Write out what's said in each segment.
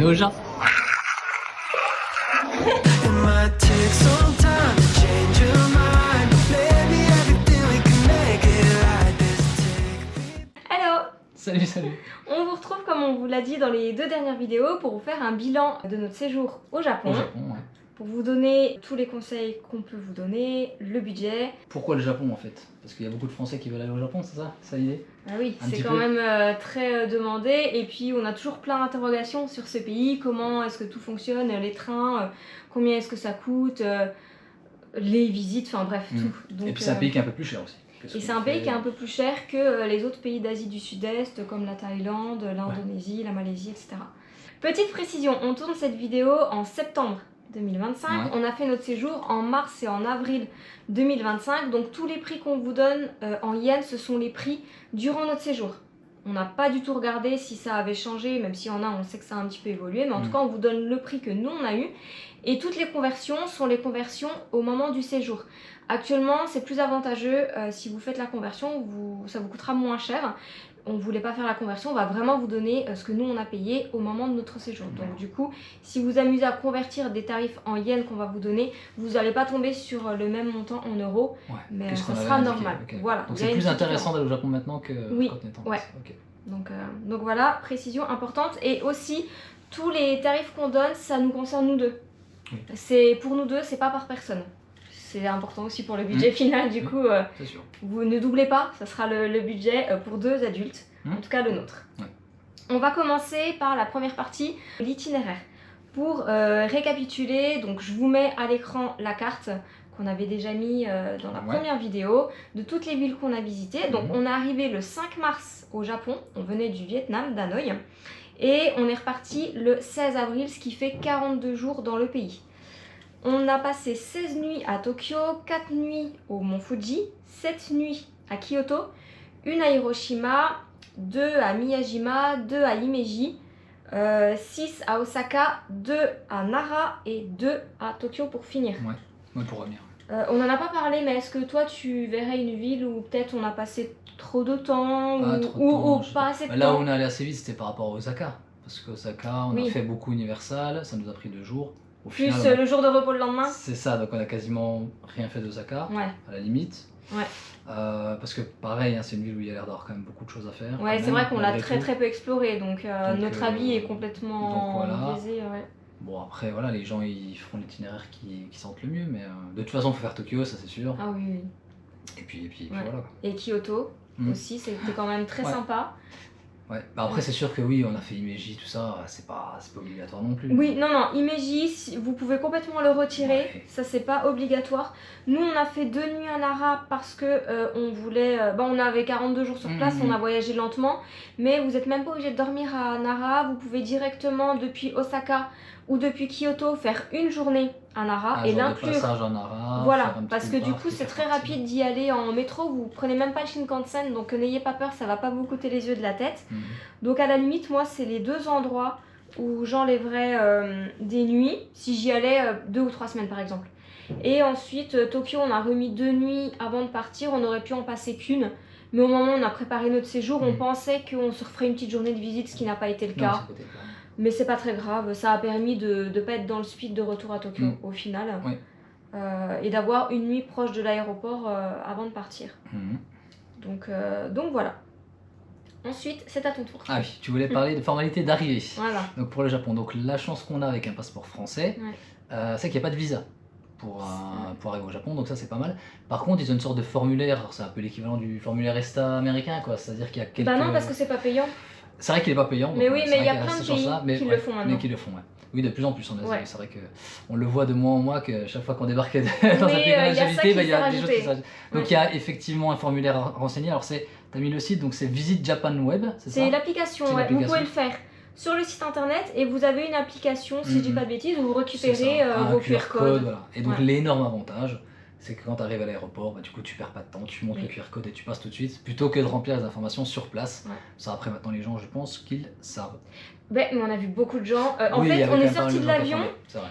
est au Japon. Hello! Salut, salut. On vous retrouve comme on vous l'a dit dans les 2 dernières vidéos pour vous faire un bilan de notre séjour au Japon. Au Japon, ouais. Pour vous donner tous les conseils qu'on peut vous donner, le budget. Pourquoi le Japon en fait? Parce qu'il y a beaucoup de Français qui veulent aller au Japon, c'est ça? C'est ça l'idée? Ah oui, Un c'est petit quand peu. même très demandé et puis on a toujours plein d'interrogations sur ce pays, comment est-ce que tout fonctionne, les trains, combien est-ce que ça coûte, les visites, enfin bref, tout. Donc, Et puis c'est un pays qui est un peu plus cher aussi. Et c'est un pays qui est un peu plus cher que les autres pays d'Asie du Sud-Est, comme la Thaïlande, l'Indonésie, la Malaisie, etc. Petite précision, on tourne cette vidéo en septembre 2025. Ouais. On a fait notre séjour en mars et en avril 2025. Donc tous les prix qu'on vous donne en yens, ce sont les prix durant notre séjour. On n'a pas du tout regardé si ça avait changé, même s'il y en a, on sait que ça a un petit peu évolué. Mais en tout cas, on vous donne le prix que nous, on a eu. Et toutes les conversions sont les conversions au moment du séjour. Actuellement, c'est plus avantageux. Si vous faites la conversion, ça vous coûtera moins cher. On ne voulait pas faire la conversion, on va vraiment vous donner ce que nous on a payé au moment de notre séjour. Donc du coup, si vous amusez à convertir des tarifs en yens qu'on va vous donner, vous n'allez pas tomber sur le même montant en euros, mais ça sera normal. Okay. Voilà. Donc c'est plus intéressant d'aller au Japon maintenant que quand on est en France. Okay. Donc voilà, précision importante. Et aussi, tous les tarifs qu'on donne, ça nous concerne nous deux. Oui. C'est pour nous deux, c'est pas par personne. C'est important aussi pour le budget final, du coup, vous ne doublez pas, ça sera le budget pour 2 adultes, en tout cas le nôtre. On va commencer par la première partie, l'itinéraire. Pour récapituler, donc je vous mets à l'écran la carte qu'on avait déjà mis dans la première vidéo, de toutes les villes qu'on a visitées. Donc on est arrivé le 5 mars au Japon, on venait du Vietnam, d'Hanoï, et on est reparti le 16 avril, ce qui fait 42 jours dans le pays. On a passé 16 nuits à Tokyo, 4 nuits au Mont Fuji, 7 nuits à Kyoto, 1 à Hiroshima, 2 à Miyajima, 2 à Himeji, 6 à Osaka, 2 à Nara et 2 à Tokyo pour finir. Ouais, pour revenir. On n'en a pas parlé, mais est-ce que toi tu verrais une ville où peut-être on a passé trop de temps ou pas assez de temps? Là où on est allé assez vite, c'était par rapport à Osaka. Parce qu'Osaka, on a fait beaucoup Universal, ça nous a pris 2 jours. Au plus final, le jour de repos le lendemain. C'est ça, donc on a quasiment rien fait d'Osaka, à la limite. Parce que pareil, c'est une ville où il y a l'air d'avoir quand même beaucoup de choses à faire. Ouais, c'est vrai qu'on l'a très peu exploré, donc notre avis est complètement biaisé. Bon après voilà, les gens ils feront l'itinéraire qui sentent le mieux, mais de toute façon il faut faire Tokyo, ça c'est sûr. Ah oui. Et puis voilà. Et Kyoto aussi, c'était quand même très sympa. Ouais, bah après c'est sûr que oui, on a fait Himeji, tout ça, c'est pas obligatoire non plus. Oui, non, Himeji, vous pouvez complètement le retirer, ça c'est pas obligatoire. Nous on a fait 2 nuits à Nara parce que on voulait, on avait 42 jours sur place, on a voyagé lentement, mais vous êtes même pas obligé de dormir à Nara, vous pouvez directement depuis Osaka ou depuis Kyoto faire une journée à Nara et l'inclure. À Nara, voilà, parce que du coup c'est très rapide d'y aller en métro, vous prenez même pas le Shinkansen, donc n'ayez pas peur, ça va pas vous coûter les yeux de la tête. Donc à la limite, moi c'est les 2 endroits où j'enlèverais des nuits, si j'y allais 2 ou 3 semaines par exemple. Et ensuite Tokyo, on a remis 2 nuits avant de partir, on aurait pu en passer qu'une. Mais au moment où on a préparé notre séjour, on pensait qu'on se referait une petite journée de visite, ce qui n'a pas été le cas. Mais c'est pas très grave, ça a permis de ne pas être dans le speed de retour à Tokyo au final. Et d'avoir une nuit proche de l'aéroport avant de partir. Donc voilà. Ensuite, c'est à ton tour. Ah oui, tu voulais parler de formalité d'arrivée. Voilà. Donc pour le Japon, donc la chance qu'on a avec un passeport français, c'est qu'il n'y a pas de visa pour arriver au Japon, donc ça c'est pas mal. Par contre, ils ont une sorte de formulaire, c'est un peu l'équivalent du formulaire ESTA américain, quoi. C'est-à-dire qu'il y a quelques... Bah non, parce que c'est pas payant. C'est vrai qu'il n'est pas payant. Mais oui, mais il y a plein de pays qui le font maintenant. Mais qui le font, Oui, de plus en plus en Asie. C'est vrai qu'on le voit de mois en mois que chaque fois qu'on débarque dans un pays qu'on a déjà visité, il y a des choses qui s'ajoutent. Donc il y a effectivement un formulaire à renseigner. Alors tu as mis le site, donc c'est Visit Japan Web, c'est ça? C'est l'application, vous pouvez le faire sur le site internet et vous avez une application, si je dis pas de bêtises, où vous récupérez vos QR codes. Voilà. Et donc l'énorme avantage, c'est que quand tu arrives à l'aéroport, du coup tu perds pas de temps, tu montes le QR code et tu passes tout de suite, plutôt que de remplir les informations sur place. Ça après maintenant les gens je pense qu'ils savent. Mais on a vu beaucoup de gens, en fait on est sorti de l'avion,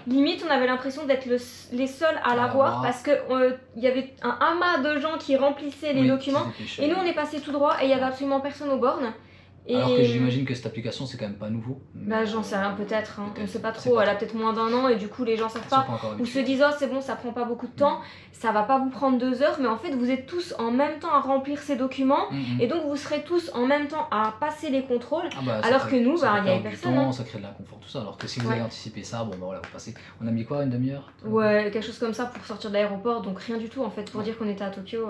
limite on avait l'impression d'être les seuls à l'avoir parce qu'il y avait un amas de gens qui remplissaient les documents et nous on est passé tout droit et il y avait absolument personne aux bornes. Alors que j'imagine que cette application c'est quand même pas nouveau. Bah j'en sais rien, peut-être, hein. On sait pas trop, elle a peut-être moins d'1 an et du coup les gens savent pas, ou se disent oh c'est bon ça prend pas beaucoup de temps, ça va pas vous prendre 2 heures, mais en fait vous êtes tous en même temps à remplir ces documents et donc vous serez tous en même temps à passer les contrôles, alors que nous, il y avait personne. Temps, ça crée de l'inconfort, tout ça, alors que si vous avez anticipé ça, bon bah voilà, vous passez, on a mis quoi, une demi-heure? Ouais, quelque chose comme ça pour sortir de l'aéroport, donc rien du tout en fait, pour dire qu'on était à Tokyo.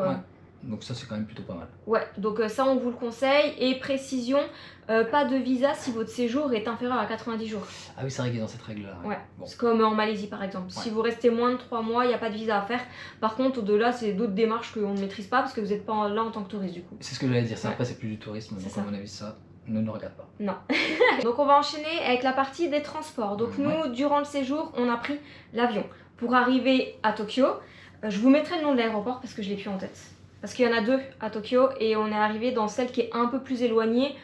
Donc ça c'est quand même plutôt pas mal. Ouais, donc ça on vous le conseille. Et précision, pas de visa si votre séjour est inférieur à 90 jours. Ah oui, c'est vrai qu'il y a dans cette règle là. Ouais, c'est comme en Malaisie par exemple. Si vous restez moins de 3 mois, il n'y a pas de visa à faire. Par contre, au-delà, c'est d'autres démarches qu'on ne maîtrise pas parce que vous n'êtes pas là en tant que touriste du coup. C'est ce que j'allais dire, ça après c'est plus du tourisme, donc à mon avis ça ne nous regarde pas. Non. Donc on va enchaîner avec la partie des transports. Donc nous, durant le séjour, on a pris l'avion pour arriver à Tokyo. Je vous mettrai le nom de l'aéroport parce que je l'ai plus en tête. Parce qu'il y en a 2 à Tokyo et on est arrivé dans celle qui est un peu plus éloignée.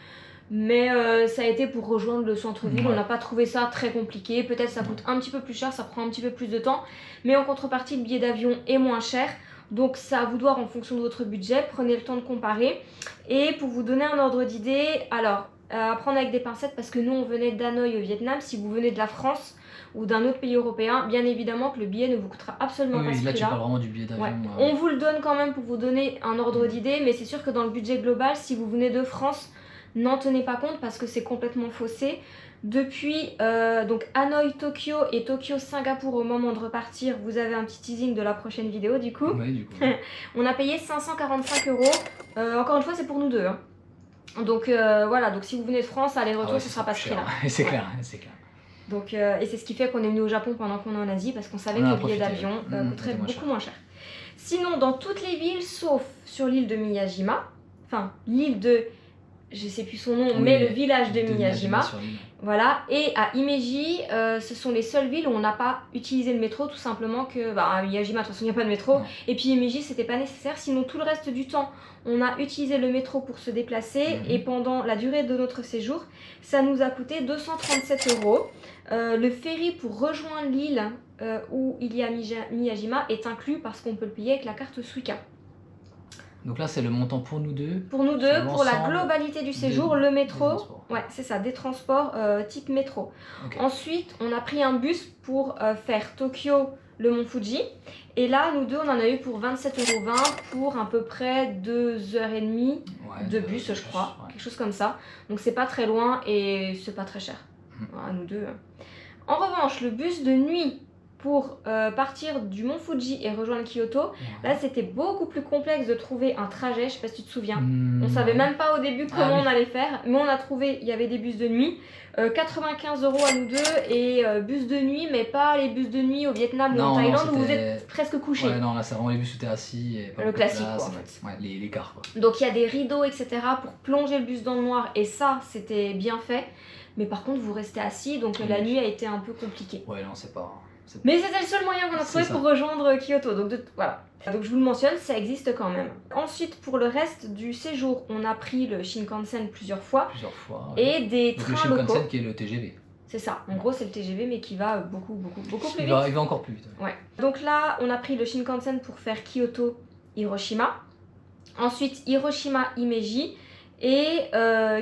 Mais ça a été pour rejoindre le centre-ville. On n'a pas trouvé ça très compliqué. Peut-être ça coûte un petit peu plus cher, ça prend un petit peu plus de temps. Mais en contrepartie, le billet d'avion est moins cher. Donc ça à vous de voir en fonction de votre budget. Prenez le temps de comparer. Et pour vous donner un ordre d'idée, alors à prendre avec des pincettes parce que nous on venait d'Hanoï au Vietnam. Si vous venez de la France ou d'un autre pays européen, bien évidemment que le billet ne vous coûtera absolument pas ce prix-là. Là tu parles vraiment du billet d'avion. On vous le donne quand même pour vous donner un ordre d'idée, mais c'est sûr que dans le budget global, si vous venez de France, n'en tenez pas compte parce que c'est complètement faussé. Depuis donc Hanoï, Tokyo et Tokyo, Singapour au moment de repartir, vous avez un petit teasing de la prochaine vidéo du coup. Oui, du coup. On a payé 545 €. Encore une fois, c'est pour nous deux. Hein. Donc voilà, donc si vous venez de France, aller-retour, ce sera pas ce prix-là. C'est clair, c'est clair. Donc, et c'est ce qui fait qu'on est venu au Japon pendant qu'on est en Asie, parce qu'on savait que le billet d'avion coûterait beaucoup moins cher. Sinon, dans toutes les villes, sauf sur l'île de Miyajima, enfin l'île de, je sais plus son nom, mais le village de Miyajima, voilà, et à Himeji, ce sont les seules villes où on n'a pas utilisé le métro, tout simplement que, à Miyajima, de toute façon, il n'y a pas de métro, et puis Himeji, c'était pas nécessaire, sinon tout le reste du temps, on a utilisé le métro pour se déplacer, et pendant la durée de notre séjour, ça nous a coûté 237 €. Le ferry pour rejoindre l'île où il y a Miyajima est inclus parce qu'on peut le payer avec la carte Suica. Donc là c'est le montant pour nous deux. Pour nous deux, pour la globalité du séjour, le métro, ouais c'est ça, des transports type métro. Ensuite on a pris un bus pour faire Tokyo, le mont Fuji. Et là nous deux on en a eu pour 27,20 € pour à peu près 2h30 de bus je crois, quelque chose comme ça. Donc c'est pas très loin et c'est pas très cher. À nous deux. En revanche, le bus de nuit pour partir du mont Fuji et rejoindre Kyoto, là c'était beaucoup plus complexe de trouver un trajet, je sais pas si tu te souviens. On savait même pas au début comment on allait faire, mais on a trouvé, il y avait des bus de nuit, 95 € à nous deux et bus de nuit, mais pas les bus de nuit au Vietnam ou en Thaïlande où vous êtes presque couché. Ouais, non, là c'est vraiment les bus où t'es assis et pas le classique quoi en fait. Ouais, les cars quoi. Donc il y a des rideaux etc. pour plonger le bus dans le noir et ça c'était bien fait. Mais par contre, vous restez assis, donc la nuit a été un peu compliquée. Ouais, non, c'est pas... Mais c'était le seul moyen qu'on a trouvé pour rejoindre Kyoto, donc voilà. Donc je vous le mentionne, ça existe quand même. Ensuite, pour le reste du séjour, on a pris le Shinkansen plusieurs fois. Et des trains locaux. Le Shinkansen qui est le TGV. C'est ça, en gros c'est le TGV mais qui va beaucoup plus vite. Il va encore plus vite. Ouais. Donc là, on a pris le Shinkansen pour faire Kyoto, Hiroshima. Ensuite, Hiroshima, Himeji. Et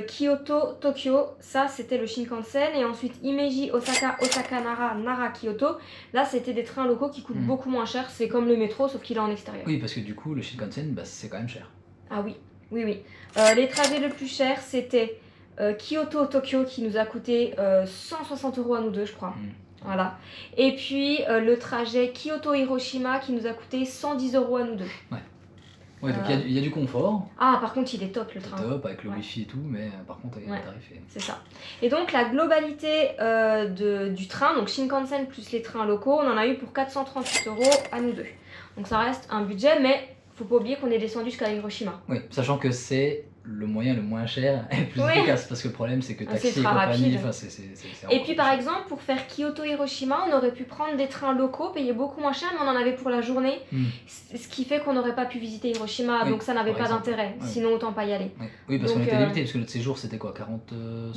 Kyoto, Tokyo, ça c'était le Shinkansen. Et ensuite Himeji, Osaka, Osaka, Nara, Nara, Kyoto. Là c'était des trains locaux qui coûtent beaucoup moins cher. C'est comme le métro sauf qu'il est en extérieur. Oui, parce que du coup le Shinkansen c'est quand même cher. Ah oui, oui. Les trajets le plus cher c'était Kyoto, Tokyo qui nous a coûté 160 € à nous deux je crois. Voilà. Et puis le trajet Kyoto, Hiroshima qui nous a coûté 110 € à nous deux. Ouais. Ouais, donc il y a du confort. Ah, par contre, il est top le train. Top, avec le wifi et tout, mais par contre, il est tarifé. C'est ça. Et donc, la globalité du train, donc Shinkansen plus les trains locaux, on en a eu pour 438 € à nous deux. Donc, ça reste un budget, mais faut pas oublier qu'on est descendu jusqu'à Hiroshima. Oui, sachant que c'est le moyen le moins cher et le plus efficace, parce que le problème c'est que taxi et compagnie, et puis par exemple pour faire Kyoto Hiroshima on aurait pu prendre des trains locaux, payer beaucoup moins cher mais on en avait pour la journée, ce qui fait qu'on n'aurait pas pu visiter Hiroshima, donc ça n'avait pas d'intérêt, sinon autant pas y aller. Oui, parce qu'on était limité, parce que notre séjour c'était quoi, 42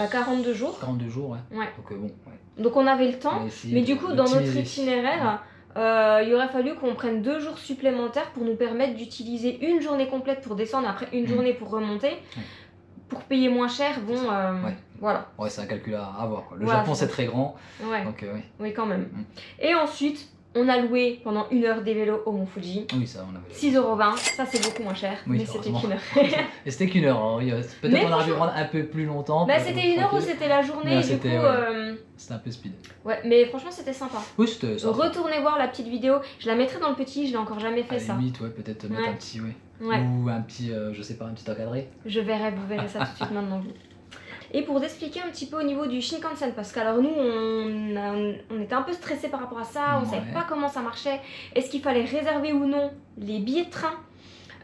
jours. 42 jours, ouais. Donc bon, donc on avait le temps, mais du coup dans notre itinéraire il aurait fallu qu'on prenne 2 jours supplémentaires pour nous permettre d'utiliser une journée complète pour descendre, après une journée pour remonter. pour payer moins cher, bon, voilà. Ouais, c'est un calcul à avoir. Le Japon, c'est très grand. Ouais. Donc, oui. Oui, quand même. Et ensuite, on a loué pendant 1 heure des vélos au Mont Fuji. Oui, ça, on avait. 6,20 €, ça c'est beaucoup moins cher, mais c'était qu'1 heure. Et c'était qu'1 heure, peut-être on aurait pu prendre un peu plus longtemps. Bah, c'était 1 heure ou c'était la journée, du coup. C'était un peu speed. Ouais, mais franchement, c'était sympa. Oui, c'était ça. Retournez voir la petite vidéo, je la mettrai dans le petit, je l'ai encore jamais fait ça. Limite, ouais, peut-être mettre un petit, ou un petit, je sais pas, un petit encadré. Je verrai, vous verrez ça tout de suite maintenant. Et pour t'expliquer un petit peu au niveau du Shinkansen, parce qu'alors nous on était un peu stressés par rapport à ça, on savait pas comment ça marchait, est-ce qu'il fallait réserver ou non les billets de train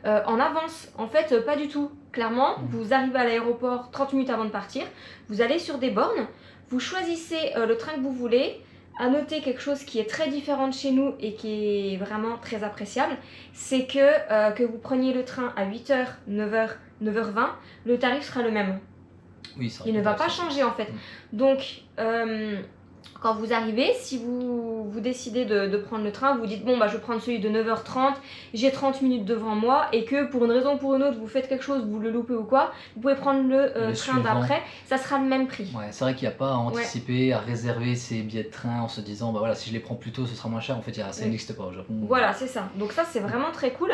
en avance. En fait, pas du tout. Clairement, vous arrivez à l'aéroport 30 minutes avant de partir, vous allez sur des bornes, vous choisissez le train que vous voulez. À noter quelque chose qui est très différent de chez nous et qui est vraiment très appréciable, c'est que vous preniez le train à 8h, 9h, 9h20, le tarif sera le même. Oui, ça il ne va pas changer en fait. Donc, quand vous arrivez, si vous décidez de prendre le train, vous dites bon bah je vais prendre celui de 9h30, j'ai 30 minutes devant moi et que pour une raison ou pour une autre vous faites quelque chose, vous le loupez ou quoi, vous pouvez prendre le train d'après, ça sera le même prix. Ouais, c'est vrai qu'il n'y a pas à anticiper, à réserver ses billets de train en se disant bah voilà si je les prends plus tôt ce sera moins cher, en fait ça n'existe pas au Japon. Voilà, c'est ça. Donc ça c'est vraiment très cool.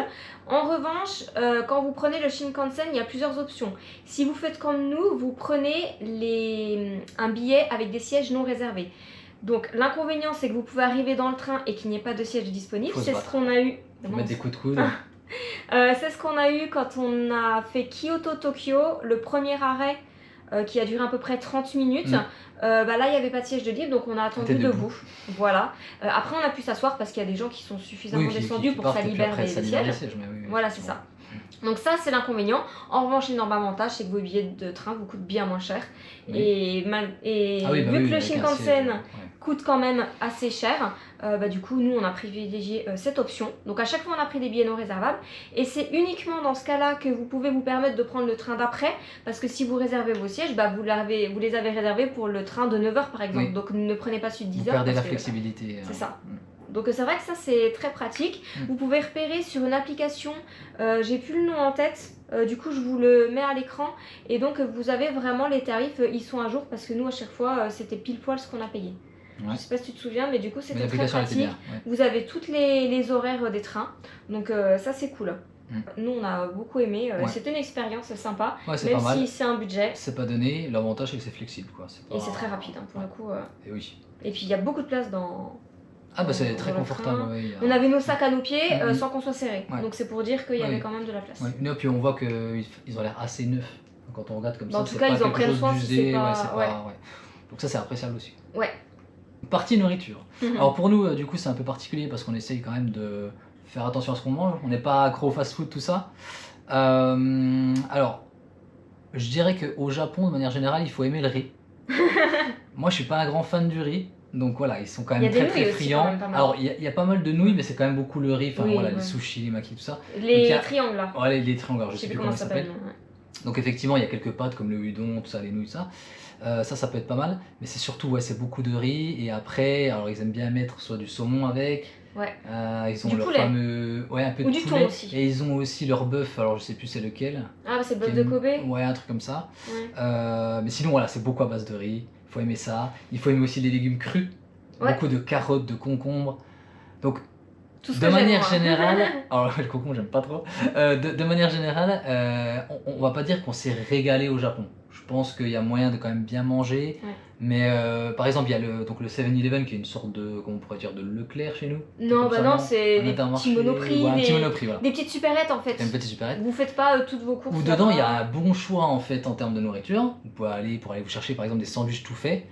En revanche, quand vous prenez le Shinkansen, il y a plusieurs options. Si vous faites comme nous, vous prenez un billet avec des sièges non réservés. Donc l'inconvénient c'est que vous pouvez arriver dans le train et qu'il n'y ait pas de siège disponible. C'est ce qu'on a eu. Faut mettre des coups de coude. C'est ce qu'on a eu quand on a fait Kyoto-Tokyo, le premier arrêt qui a duré à peu près 30 minutes. Là il n'y avait pas de siège de libre donc on a attendu debout. Voilà. Après on a pu s'asseoir parce qu'il y a des gens qui sont suffisamment descendus pour que ça libère les sièges. Voilà, c'est ça. Donc ça c'est l'inconvénient. En revanche l'énorme avantage c'est que vos billets de train vous coûtent bien moins cher. Et vu que le Shinkansen coûte quand même assez cher, du coup nous on a privilégié cette option. Donc à chaque fois on a pris des billets non réservables et c'est uniquement dans ce cas là que vous pouvez vous permettre de prendre le train d'après, parce que si vous réservez vos sièges, vous les avez réservés pour le train de 9h par exemple, donc ne prenez pas celui de 10h. Vous perdez la flexibilité. C'est ça. Donc c'est vrai que ça c'est très pratique. Vous pouvez repérer sur une application, j'ai plus le nom en tête, du coup je vous le mets à l'écran. Et donc vous avez vraiment les tarifs, ils sont à jour parce que nous à chaque fois c'était pile poil ce qu'on a payé. Je sais pas si tu te souviens mais du coup c'était très pratique. Vous avez toutes les horaires des trains, donc ça c'est cool. Nous on a beaucoup aimé, c'était une expérience sympa, même si c'est un budget. C'est pas donné, l'avantage c'est que c'est flexible quoi. Et c'est très rapide pour le coup. Et oui. Et puis il y a beaucoup de place dans... Ah bah c'est très confortable. On avait nos sacs à nos pieds sans qu'on soit serré. Donc c'est pour dire qu'il y avait quand même de la place. Et puis on voit qu'ils ont l'air assez neufs. Quand on regarde comme ça, en tout cas ils en prennent soin si c'est pas... Donc ça c'est appréciable aussi. Ouais. Partie nourriture. Alors pour nous du coup c'est un peu particulier parce qu'on essaye quand même de faire attention à ce qu'on mange. On n'est pas accro au fast food tout ça. Alors je dirais qu'au Japon de manière générale il faut aimer le riz. Moi je suis pas un grand fan du riz. Donc voilà, ils sont quand même très friands. Alors il y a pas mal de nouilles, mais c'est quand même beaucoup le riz. Enfin voilà, les sushis, les makis, tout ça. Les triangles là. Ouais, les triangles, je sais plus comment ça s'appelle. Donc effectivement, il y a quelques pâtes comme le udon, tout ça, les nouilles, ça. Ça peut être pas mal. Mais c'est surtout, c'est beaucoup de riz. Et après, alors ils aiment bien mettre soit du saumon avec. Ils ont leur fameux. Ouais, un peu de poulet. Du thon aussi. Et ils ont aussi leur bœuf, alors je sais plus c'est lequel. Ah, c'est le bœuf de Kobe. Ouais, un truc comme ça. Mais sinon, voilà, c'est beaucoup à base de riz. Il faut aimer ça. Il faut aimer aussi les légumes crus. Beaucoup de carottes, de concombres. Donc, de manière générale, alors le concombre j'aime pas trop. De manière générale, on va pas dire qu'on s'est régalé au Japon. Je pense qu'il y a moyen de quand même bien manger. Mais par exemple, il y a le 7-Eleven qui est une sorte de, comment on pourrait dire, de Leclerc chez nous. Non, c'est des petits monoprix, des petites supérettes en fait. Une petite supérette. Vous faites pas toutes vos courses. Où dedans il y a un bon choix en fait en termes de nourriture. Vous pouvez aller vous chercher par exemple des sandwichs tout faits.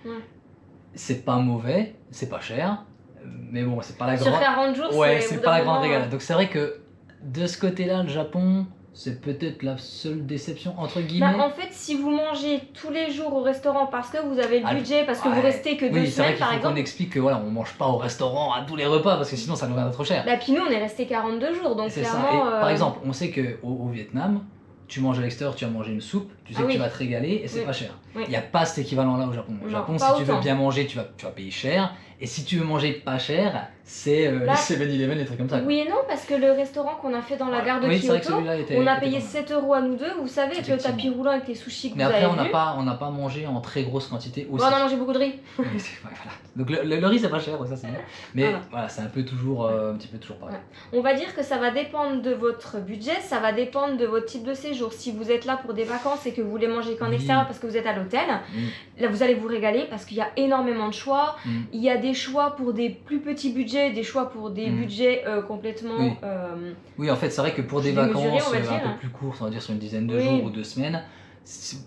C'est pas mauvais, c'est pas cher, mais bon, c'est pas la grande. Sur 40 jours, c'est pas la grande régalade. Donc c'est vrai que de ce côté-là, le Japon, c'est peut-être la seule déception entre guillemets. En fait, si vous mangez tous les jours au restaurant parce que vous avez le budget, parce que vous restez que 2 semaines par exemple. On explique que voilà, on mange pas au restaurant à tous les repas parce que sinon ça nous reviendrait trop cher. Puis nous, on est resté 42 jours, donc clairement. Par exemple, on sait que au Vietnam, tu manges à l'extérieur, tu vas manger une soupe, tu sais que tu vas te régaler et c'est pas cher. Il n'y a pas cet équivalent-là au Japon. Au Japon, si tu veux bien manger, tu vas payer cher. Et si tu veux manger pas cher, c'est les 7-Eleven, les trucs comme ça. Oui et non, parce que le restaurant qu'on a fait dans la gare de Kyoto, on a payé 7 € à nous deux. Vous savez, avec le tapis roulant avec les sushis que vous avez vu. Mais après, on n'a pas mangé en très grosse quantité aussi. On a mangé beaucoup de riz. Voilà. Donc le riz, c'est pas cher, ça c'est bien. Mais voilà, c'est un peu toujours, un petit peu toujours pareil. On va dire que ça va dépendre de votre budget, ça va dépendre de votre type de séjour. Si vous êtes là pour des vacances et que vous voulez manger qu'en extérieur parce que vous êtes à l'hôtel, là vous allez vous régaler parce qu'il y a énormément de choix. Il y a des choix pour des plus petits budgets, des choix pour des budgets complètement... Oui, en fait, c'est vrai que pour des vacances un peu plus courtes, on va dire sur une dizaine de jours ou 2 semaines,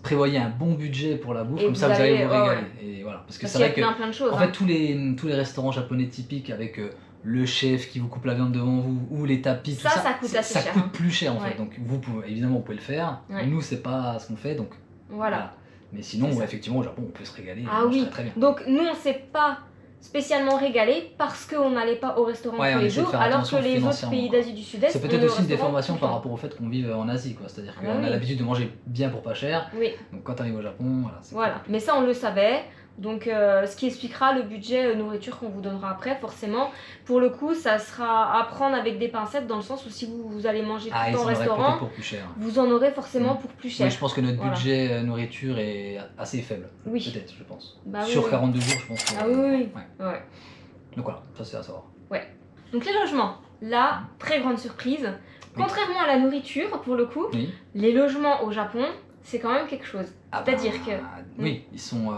prévoyez un bon budget pour la bouffe, comme ça vous allez vous régaler. Et voilà. Parce que c'est vrai que plein de choses, en fait, tous les restaurants japonais typiques avec le chef qui vous coupe la viande devant vous ou les tapis, ça coûte assez cher. Ça coûte plus cher en fait. Donc évidemment, vous pouvez le faire. Nous, c'est pas ce qu'on fait, donc voilà. Mais sinon, effectivement, au Japon, on peut se régaler. Ah oui, très bien. Donc nous, on s'est pas spécialement régalé parce qu'on n'allait pas au restaurant tous les jours, alors que les autres pays d'Asie du Sud-Est. C'est peut-être aussi une déformation par rapport au fait qu'on vive en Asie, quoi. C'est-à-dire qu'on a l'habitude de manger bien pour pas cher. Donc quand tu arrives au Japon, voilà. Mais ça, on le savait. Donc, ce qui expliquera le budget nourriture qu'on vous donnera après, forcément. Pour le coup, ça sera à prendre avec des pincettes dans le sens où si vous allez manger tout le temps au restaurant, pour plus cher. Vous en aurez forcément pour plus cher. Oui, je pense que notre budget nourriture est assez faible. Peut-être, je pense. Sur 42 jours, je pense. Ah oui. Donc voilà, ça c'est à savoir. Donc les logements, là, très grande surprise. Contrairement à la nourriture, pour le coup, les logements au Japon, c'est quand même quelque chose. C'est-à-dire que... Oui, ils sont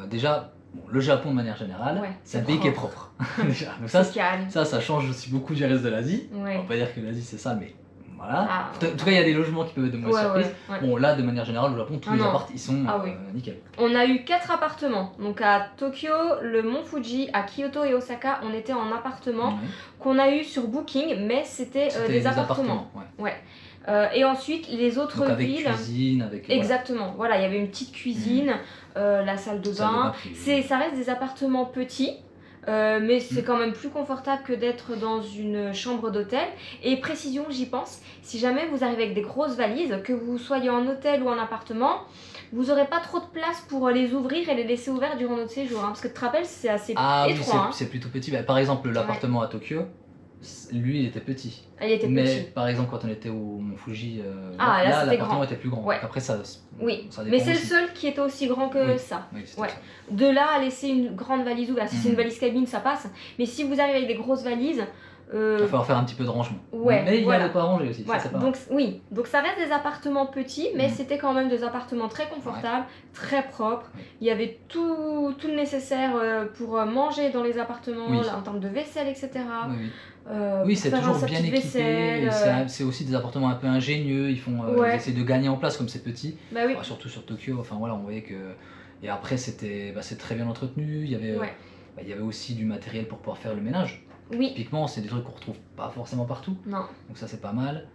déjà... Bon, le Japon de manière générale, c'est un pays qui est propre. Déjà. Donc ça change aussi beaucoup du reste de l'Asie. On va pas dire que l'Asie c'est ça, mais voilà. En tout cas, il y a des logements qui peuvent être de mauvaise surprise. Bon, là, de manière générale, au Japon, tous les apparts, ils sont nickel. On a eu 4 appartements. Donc à Tokyo, le Mont Fuji, à Kyoto et Osaka, on était en appartement qu'on a eu sur Booking, mais c'était des appartements. Et ensuite, les autres villes... Avec cuisine, avec... Exactement. Voilà, il y avait une petite cuisine, la salle de bain. Ça reste des appartements petits. Mais c'est quand même plus confortable que d'être dans une chambre d'hôtel. Et précision, j'y pense, si jamais vous arrivez avec des grosses valises, que vous soyez en hôtel ou en appartement, vous n'aurez pas trop de place pour les ouvrir et les laisser ouverts durant notre séjour. Parce que tu te rappelles, c'est assez étroit. Oui, c'est plutôt petit. Par exemple, l'appartement à Tokyo, lui, il était petit. Il était mais par exemple, quand on était au Mont Fuji, là l'appartement était plus grand. Après, ça mais c'est le seul qui était aussi grand que ça. De là à laisser une grande valise ouverte. Si c'est une valise cabine, ça passe. Mais si vous arrivez avec des grosses valises... Il va falloir faire un petit peu de rangement. Mais il y a de quoi ranger aussi. Ça, donc ça reste des appartements petits, mais c'était quand même des appartements très confortables, très propres. Il y avait tout le nécessaire pour manger dans les appartements, là, en termes de vaisselle, etc. C'est toujours bien équipé. C'est aussi des appartements un peu ingénieux. Ils essaient de gagner en place comme c'est petit. Surtout sur Tokyo. Enfin voilà, on voyait que. Et après, c'est très bien entretenu. Il y avait aussi du matériel pour pouvoir faire le ménage. Typiquement, c'est des trucs qu'on retrouve pas forcément partout. Donc ça, c'est pas mal.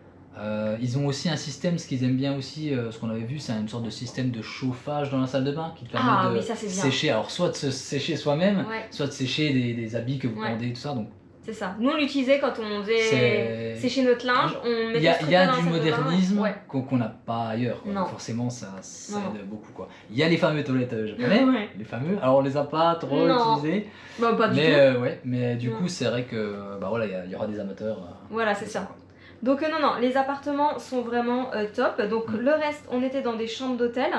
Ils ont aussi un système, ce qu'ils aiment bien aussi, ce qu'on avait vu, c'est une sorte de système de chauffage dans la salle de bain qui te permet de sécher. Alors soit de se sécher soi-même, soit de sécher des habits que vous vendez, tout ça. Donc c'est ça. Nous, on l'utilisait quand on faisait sécher notre linge. Il y a du modernisme qu'on n'a pas ailleurs. Donc forcément, ça aide beaucoup. Il y a les fameux toilettes japonais, les fameux. Alors, on les a pas trop utilisés. Pas du tout. Mais du coup, c'est vrai que il y aura des amateurs. Voilà, c'est ça. Donc non, les appartements sont vraiment top. Donc le reste, on était dans des chambres d'hôtel.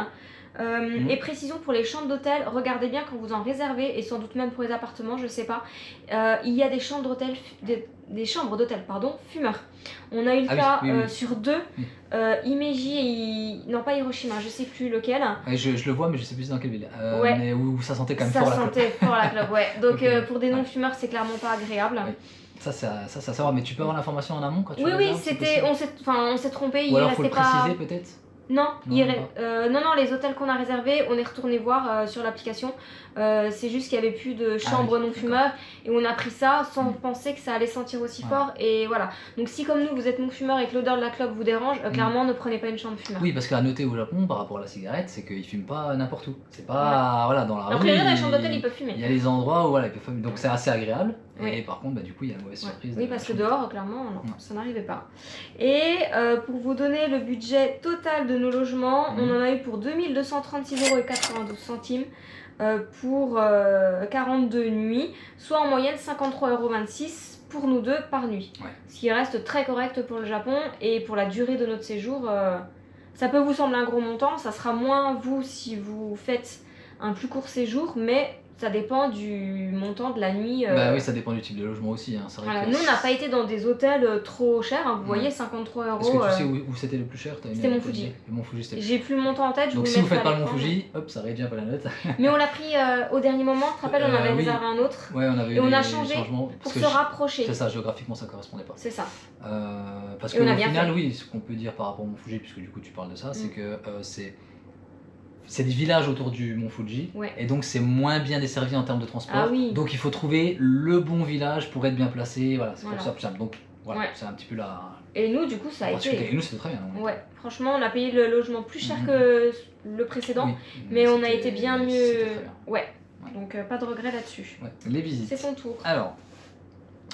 Et précision pour les chambres d'hôtel, regardez bien quand vous en réservez, et sans doute même pour les appartements, je sais pas, il y a des chambres d'hôtel fumeurs. On a eu le cas sur 2, Himeji et... non pas Hiroshima, je sais plus lequel. Je le vois mais je sais plus dans quelle ville, mais où ça sentait quand même fort la clope. Ça sentait fort la clope, Donc pour des non-fumeurs c'est clairement pas agréable. Ça savoir, mais tu peux avoir l'information en amont quand tu on s'est trompé, ou alors faut le préciser peut-être. Non, les hôtels qu'on a réservés, on est retourné voir sur l'application. C'est juste qu'il n'y avait plus de chambres non-fumeurs et on a pris ça sans penser que ça allait sentir aussi fort. Et voilà. Donc si comme nous vous êtes non-fumeur et que l'odeur de la clope vous dérange, clairement ne prenez pas une chambre fumeur. Oui, parce qu'à noter au Japon par rapport à la cigarette, c'est qu'ils fument pas n'importe où. C'est pas dans la rue. Après dans les chambres d'hôtel ils peuvent fumer. Il y a les endroits où ils peuvent fumer, donc c'est assez agréable. Et par contre, du coup, il y a une mauvaise surprise. Oui, parce que dehors, clairement, non, ça n'arrivait pas. Et pour vous donner le budget total de nos logements, on en a eu pour 2236,92 € pour 42 nuits, soit en moyenne 53,26 € pour nous deux par nuit. Ce qui reste très correct pour le Japon et pour la durée de notre séjour. Ça peut vous sembler un gros montant, ça sera moins vous si vous faites un plus court séjour, mais ça dépend du montant de la nuit. Oui, ça dépend du type de logement aussi. Hein. Vrai que nous, on n'a pas été dans des hôtels trop chers. Hein. Vous voyez, 53 €. Est-ce que tu sais où c'était le plus cher? C'était Mont Fuji. J'ai plus le montant en tête. Donc si vous faites pas le Mont Fuji, hop, ça réduit un peu la note. Mais on l'a pris au dernier moment. Tu te rappelles, on avait réservé un autre. Ouais, on avait et on a changé pour se rapprocher. C'est ça, géographiquement, ça correspondait pas. C'est ça. Parce qu'au final, oui, ce qu'on peut dire par rapport au Mont Fuji, puisque du coup tu parles de ça, c'est que c'est des villages autour du Mont Fuji, et donc c'est moins bien desservi en termes de transport. Donc il faut trouver le bon village pour être bien placé, voilà, c'est pour ça plus simple. Donc voilà, c'est un petit peu la... Et nous, du coup, ça a été... Et nous, c'était très bien. Ouais, franchement, on a payé le logement plus cher que le précédent, mais on a été bien mieux... Donc pas de regret là-dessus. Les visites. C'est son tour. Alors...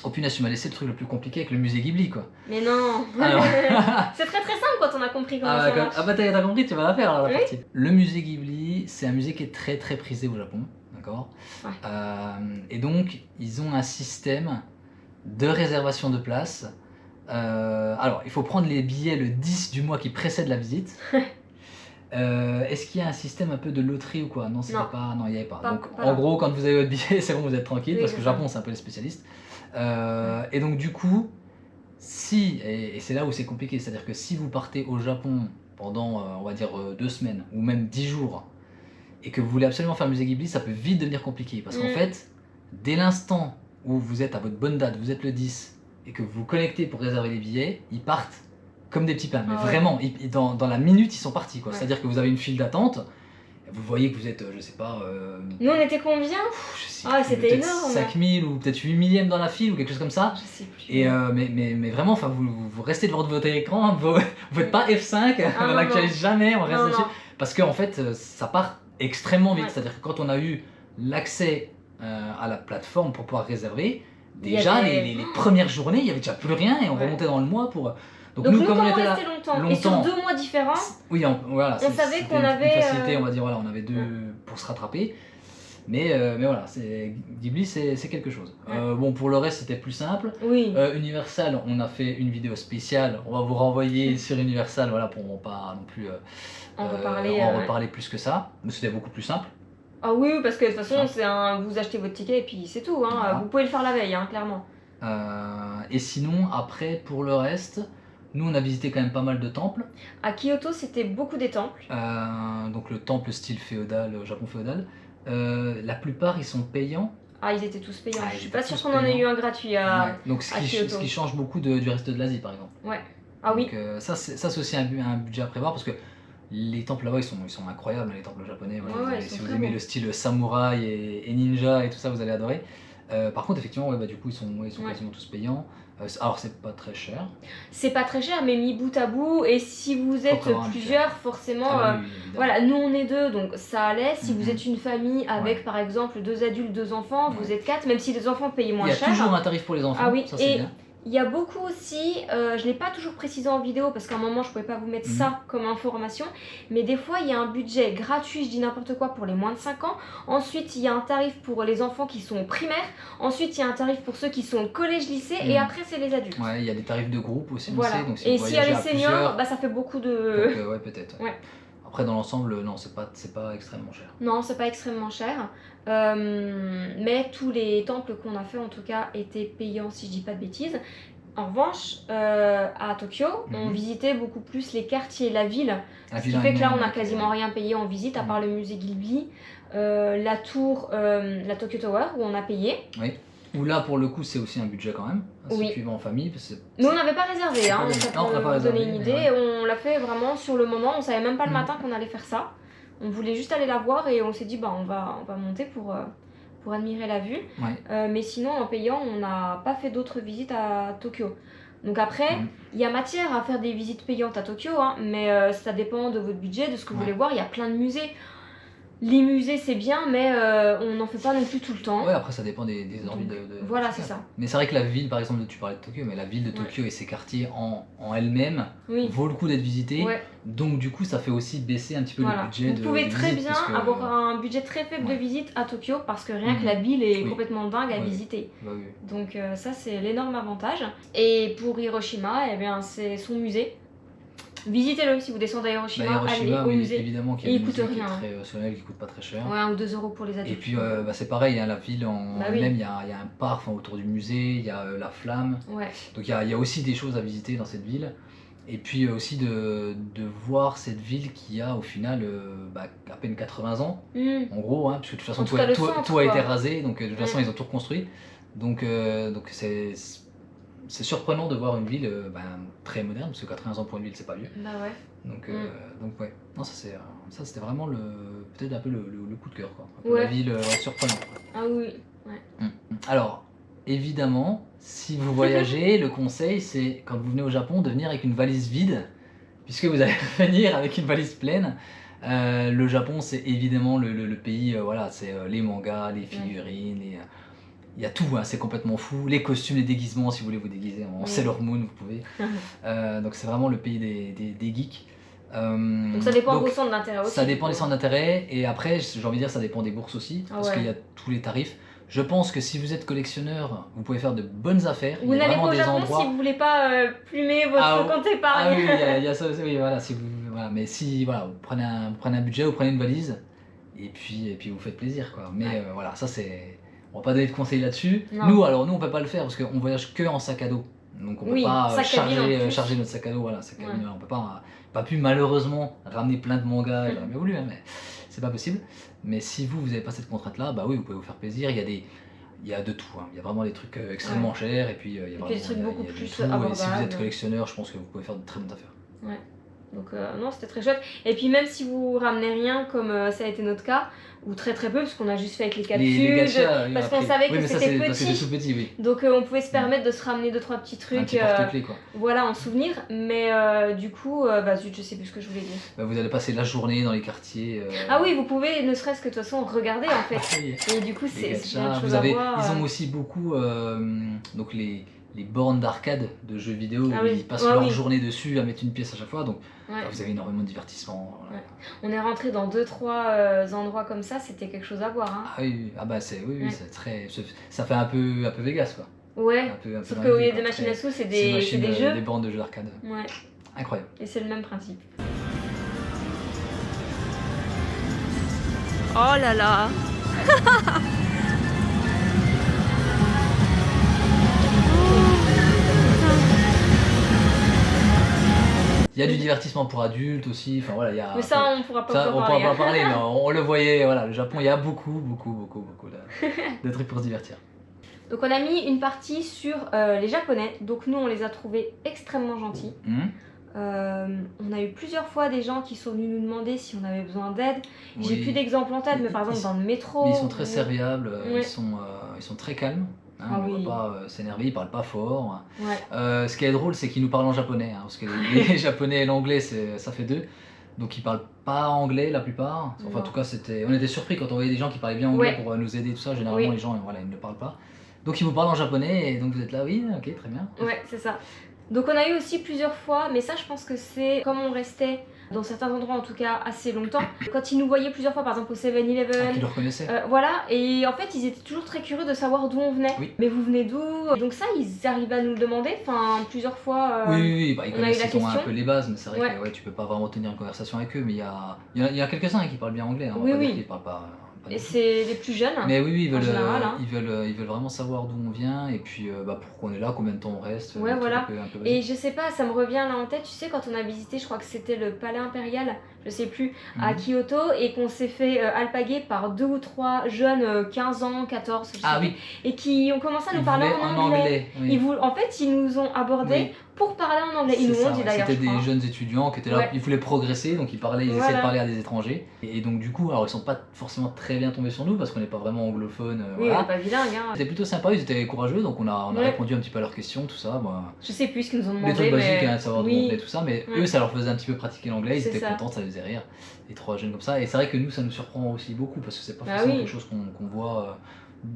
Oh punaise, tu m'as laissé le truc le plus compliqué avec le musée Ghibli, quoi. Mais non. C'est très simple quand on a compris comment ça marche. Ah bah t'as compris, tu vas la faire, la partie. Le musée Ghibli, c'est un musée qui est très prisé au Japon, d'accord. Et donc, ils ont un système de réservation de place. Alors, il faut prendre les billets le 10 du mois qui précède la visite. Est-ce qu'il y a un système un peu de loterie ou quoi? Non, il n'y avait pas. Donc, en gros, quand vous avez votre billet, c'est bon, vous êtes tranquille, parce que le Japon, c'est un peu les spécialistes. Et donc du coup, et c'est là où c'est compliqué, c'est-à-dire que si vous partez au Japon pendant, on va dire, 2 semaines, ou même 10 jours, et que vous voulez absolument faire le musée Ghibli, ça peut vite devenir compliqué, parce qu'en fait, dès l'instant où vous êtes à votre bonne date, vous êtes le 10, et que vous vous connectez pour réserver les billets, ils partent comme des petits pains, mais vraiment, dans la minute, ils sont partis, quoi. C'est-à-dire que vous avez une file d'attente, vous voyez que vous êtes, je sais pas... Nous, on était combien? C'était énorme. 5000 ou peut-être 8 millièmes dans la file ou quelque chose comme ça. Je sais plus. Et mais vraiment, vous restez devant votre écran, vous faites pas F5, on n'actualise jamais, on reste dessus. Parce qu'en fait, ça part extrêmement vite. C'est-à-dire que quand on a eu l'accès à la plateforme pour pouvoir réserver, déjà les premières journées, il n'y avait déjà plus rien et on remontait dans le mois pour... Donc nous, comme on était là longtemps, et sur 2 mois différents, voilà, on savait qu'on avait... Une facilité, on va dire, voilà, on avait 2 pour se rattraper. Mais voilà, Ghibli, c'est quelque chose. Bon, pour le reste, c'était plus simple. Universal, on a fait une vidéo spéciale. On va vous renvoyer sur Universal, voilà, pour pas non plus en reparler plus que ça. Mais c'était beaucoup plus simple. Ah oui, parce que de toute façon, vous achetez votre ticket et puis c'est tout. Hein. Voilà. Vous pouvez le faire la veille, hein, clairement. Et sinon, après, pour le reste... Nous, on a visité quand même pas mal de temples. À Kyoto, c'était beaucoup des temples. Donc le temple style féodal, Japon féodal. La plupart, ils sont payants. Ah, ils étaient tous payants. Je suis pas sûre qu'on en ait eu un gratuit à Donc ce qui change beaucoup du reste de l'Asie, par exemple. Ah oui. Donc ça, c'est aussi un budget à prévoir, parce que les temples là-bas, ils sont incroyables, les temples japonais. Si vous aimez le style samouraï et ninja et tout ça, vous allez adorer. Par contre, effectivement, du coup, ils sont quasiment tous payants. Alors, c'est pas très cher. C'est pas très cher, mais mis bout à bout. Et si vous êtes plusieurs, forcément, voilà, nous on est 2, donc ça allait. Si vous êtes une famille avec, par exemple, 2 adultes, 2 enfants, vous êtes 4, même si les enfants payaient moins cher. Il y a toujours un tarif pour les enfants. Ah oui, ça c'est bien. Il y a beaucoup aussi, je ne l'ai pas toujours précisé en vidéo parce qu'à un moment je ne pouvais pas vous mettre ça comme information, mais des fois il y a un budget gratuit, je dis n'importe quoi, pour les moins de 5 ans. Ensuite il y a un tarif pour les enfants qui sont au primaire. Ensuite il y a un tarif pour ceux qui sont au collège-lycée et après c'est les adultes. Ouais, il y a des tarifs de groupe aussi. Voilà. Donc, et s'il y a les seniors, ça fait beaucoup de... Donc, ouais, peut-être. Ouais. Après, dans l'ensemble, non, c'est pas extrêmement cher. Non, c'est pas extrêmement cher. Mais tous les temples qu'on a fait, en tout cas, étaient payants, si je dis pas de bêtises. En revanche, à Tokyo, on visitait beaucoup plus les quartiers, la ville. Ce qui fait que là, on n'a quasiment rien payé en visite, à part le musée Ghibli, la tour, la Tokyo Tower, où on a payé. Oui. Où là, pour le coup, c'est aussi un budget quand même, suivant en famille. Parce que nous, on n'avait pas réservé, hein, pour vous donner une idée. On l'a fait vraiment sur le moment, on savait même pas le matin qu'on allait faire ça. On voulait juste aller la voir et on s'est dit, on va monter pour admirer la vue. Mais sinon, en payant, on n'a pas fait d'autres visites à Tokyo. Donc après, il y a matière à faire des visites payantes à Tokyo, hein, mais ça dépend de votre budget, de ce que vous voulez voir. Il y a plein de musées. les musées c'est bien, mais on n'en fait pas non plus tout le temps. Ouais, après ça dépend des envies de... Voilà, c'est ça. Mais c'est vrai que la ville, par exemple, tu parlais de Tokyo, mais la ville de Tokyo et ses quartiers en elle-même vaut le coup d'être visitée. Ouais. Donc du coup, ça fait aussi baisser un petit peu le budget de visite. Vous pouvez très bien avoir un budget très faible de visite à Tokyo, parce que rien que la ville est complètement dingue à visiter. Bah, donc ça, c'est l'énorme avantage. Et pour Hiroshima, eh bien, c'est son musée. Visitez-le si vous descendez à Hiroshima, allez au musée. Évidemment qu'il y a des musées qui coûtent pas très cher. Ouais, 1 ou 2 € pour les adultes. Et puis c'est pareil, la ville en elle-même, il y a un parc autour du musée, il y a la flamme. Ouais. Donc il y a aussi des choses à visiter dans cette ville. Et puis aussi de voir cette ville qui a au final à peine 80 ans, en gros, parce que de toute façon tout a été rasé, donc de toute façon ils ont tout reconstruit. Donc c'est surprenant de voir une ville très moderne, parce que 80 ans pour une ville c'est pas vieux. Bah ouais. Donc ouais, non, ça c'était vraiment peut-être un peu le coup de cœur, quoi. La ville surprenante. Ah oui, ouais. Alors, évidemment, si vous voyagez, le conseil c'est, quand vous venez au Japon, de venir avec une valise vide, puisque vous allez venir avec une valise pleine. Le Japon c'est évidemment le pays, c'est les mangas, les figurines, il y a tout, c'est complètement fou. Les costumes, les déguisements, si vous voulez vous déguiser en Sailor Moon, vous pouvez. Donc c'est vraiment le pays des geeks. Donc ça dépend de vos centres d'intérêt aussi. Ça dépend des centres d'intérêt, et après j'ai envie de dire ça dépend des bourses aussi, parce qu'il y a tous les tarifs. Je pense que si vous êtes collectionneur, vous pouvez faire de bonnes affaires. Vous n'allez pas au Japon si vous voulez pas plumer votre compte épargne. Ah oui, il y a ça aussi, oui, voilà, mais si vous prenez un budget, vous prenez une valise, et puis vous faites plaisir, quoi. Mais voilà, ça c'est... On va pas donner de conseils là-dessus. Nous on peut pas le faire parce qu'on voyage que en sac à dos. Donc on peut pas charger notre sac à dos. Voilà, on peut pas pu malheureusement ramener plein de mangas. J'aurais bien voulu, mais c'est pas possible. Mais si vous avez pas cette contrainte-là, bah oui, vous pouvez vous faire plaisir. Il y a de tout. Il y a vraiment des trucs extrêmement chers, et puis il y a des trucs beaucoup plus abordables. Et si vous êtes collectionneur, je pense que vous pouvez faire de très bonnes affaires. Ouais. Donc non, c'était très chouette. Et puis même si vous ramenez rien, comme ça a été notre cas, ou très très peu, parce qu'on a juste fait avec les capsules, parce qu'on savait que c'était petit. Donc on pouvait se permettre de se ramener 2-3 petits trucs, un petit porte-clés, quoi. Voilà, en souvenir. Mais du coup, je sais plus ce que je voulais dire. Vous allez passer la journée dans les quartiers. Ah oui, vous pouvez ne serait-ce que de toute façon regarder en fait. Et du coup, c'est une chose à voir. Ils ont aussi beaucoup donc les bornes d'arcade de jeux vidéo, où ils passent leur journée dessus à mettre une pièce à chaque fois, donc vous avez énormément de divertissement. Voilà. On est rentré dans 2-3 endroits comme ça, c'était quelque chose à voir. Ah oui, c'est très... ça fait un peu Vegas, quoi. Ouais, sauf qu'au lieu des machines à sous, c'est des jeux. Des bornes de jeux d'arcade. Ouais. Incroyable. Et c'est le même principe. Oh là là. Il y a du divertissement pour adultes aussi, enfin voilà, il y a... Mais ça, on pourra pas en parler, mais on le voyait, voilà, le Japon, il y a beaucoup de trucs pour se divertir. Donc on a mis une partie sur les Japonais, donc nous on les a trouvés extrêmement gentils. On a eu plusieurs fois des gens qui sont venus nous demander si on avait besoin d'aide. J'ai plus d'exemples en tête, mais par exemple dans le métro... Ils sont très serviables, ils sont très calmes. On ne va pas s'énerver, ils parlent pas fort. Ce qui est drôle, c'est qu'ils nous parlent en japonais, parce que les japonais et l'anglais, ça fait deux. Donc ils parlent pas anglais la plupart. Enfin, en tout cas, on était surpris quand on voyait des gens qui parlaient bien anglais pour nous aider, tout ça. Généralement, les gens ils ne parlent pas. Donc ils vous parlent en japonais, et donc vous êtes là, oui, ok, très bien. Ouais, c'est ça. Donc on a eu aussi plusieurs fois, mais ça je pense que c'est comme on restait dans certains endroits en tout cas assez longtemps. Quand ils nous voyaient plusieurs fois, par exemple au 7-Eleven, ils le reconnaissaient. Voilà, et en fait ils étaient toujours très curieux de savoir d'où on venait. Mais vous venez d'où? Donc ça ils arrivaient à nous le demander, enfin plusieurs fois. Ils connaissent un peu les bases, mais c'est vrai que tu peux pas vraiment tenir une conversation avec eux, mais il y a quelques-uns qui parlent bien anglais, on va pas dire qu'ils parlent pas. Et c'est les plus jeunes. Mais oui, ils veulent vraiment savoir d'où on vient, et puis pourquoi on est là, combien de temps on reste. Ouais, voilà. Et je sais pas, ça me revient là en tête, tu sais, quand on a visité, je crois que c'était le Palais Impérial, je sais plus, à Kyoto, et qu'on s'est fait alpaguer par 2 ou 3 jeunes, 15 ans, 14, je sais plus, et qui ont commencé à nous parler en anglais. En fait, ils nous ont abordés pour parler en anglais. Ils nous ont dit d'ailleurs. C'était des jeunes étudiants qui étaient là, ils voulaient progresser, donc ils essayaient de parler à des étrangers. Et donc du coup, alors ils sont pas forcément très bien tombés sur nous parce qu'on n'est pas vraiment anglophone. On n'est pas bilingue. C'était plutôt sympa, ils étaient courageux, donc on a répondu un petit peu à leurs questions, tout ça. Je sais plus ce qu'ils nous ont demandé. Les trucs basiques, savoir d'où on venait, tout ça, mais eux ça leur faisait un petit peu pratiquer l'anglais, ils étaient contents, ça les les derrière, les 3 jeunes comme ça. Et c'est vrai que nous, ça nous surprend aussi beaucoup parce que c'est pas forcément quelque chose qu'on voit.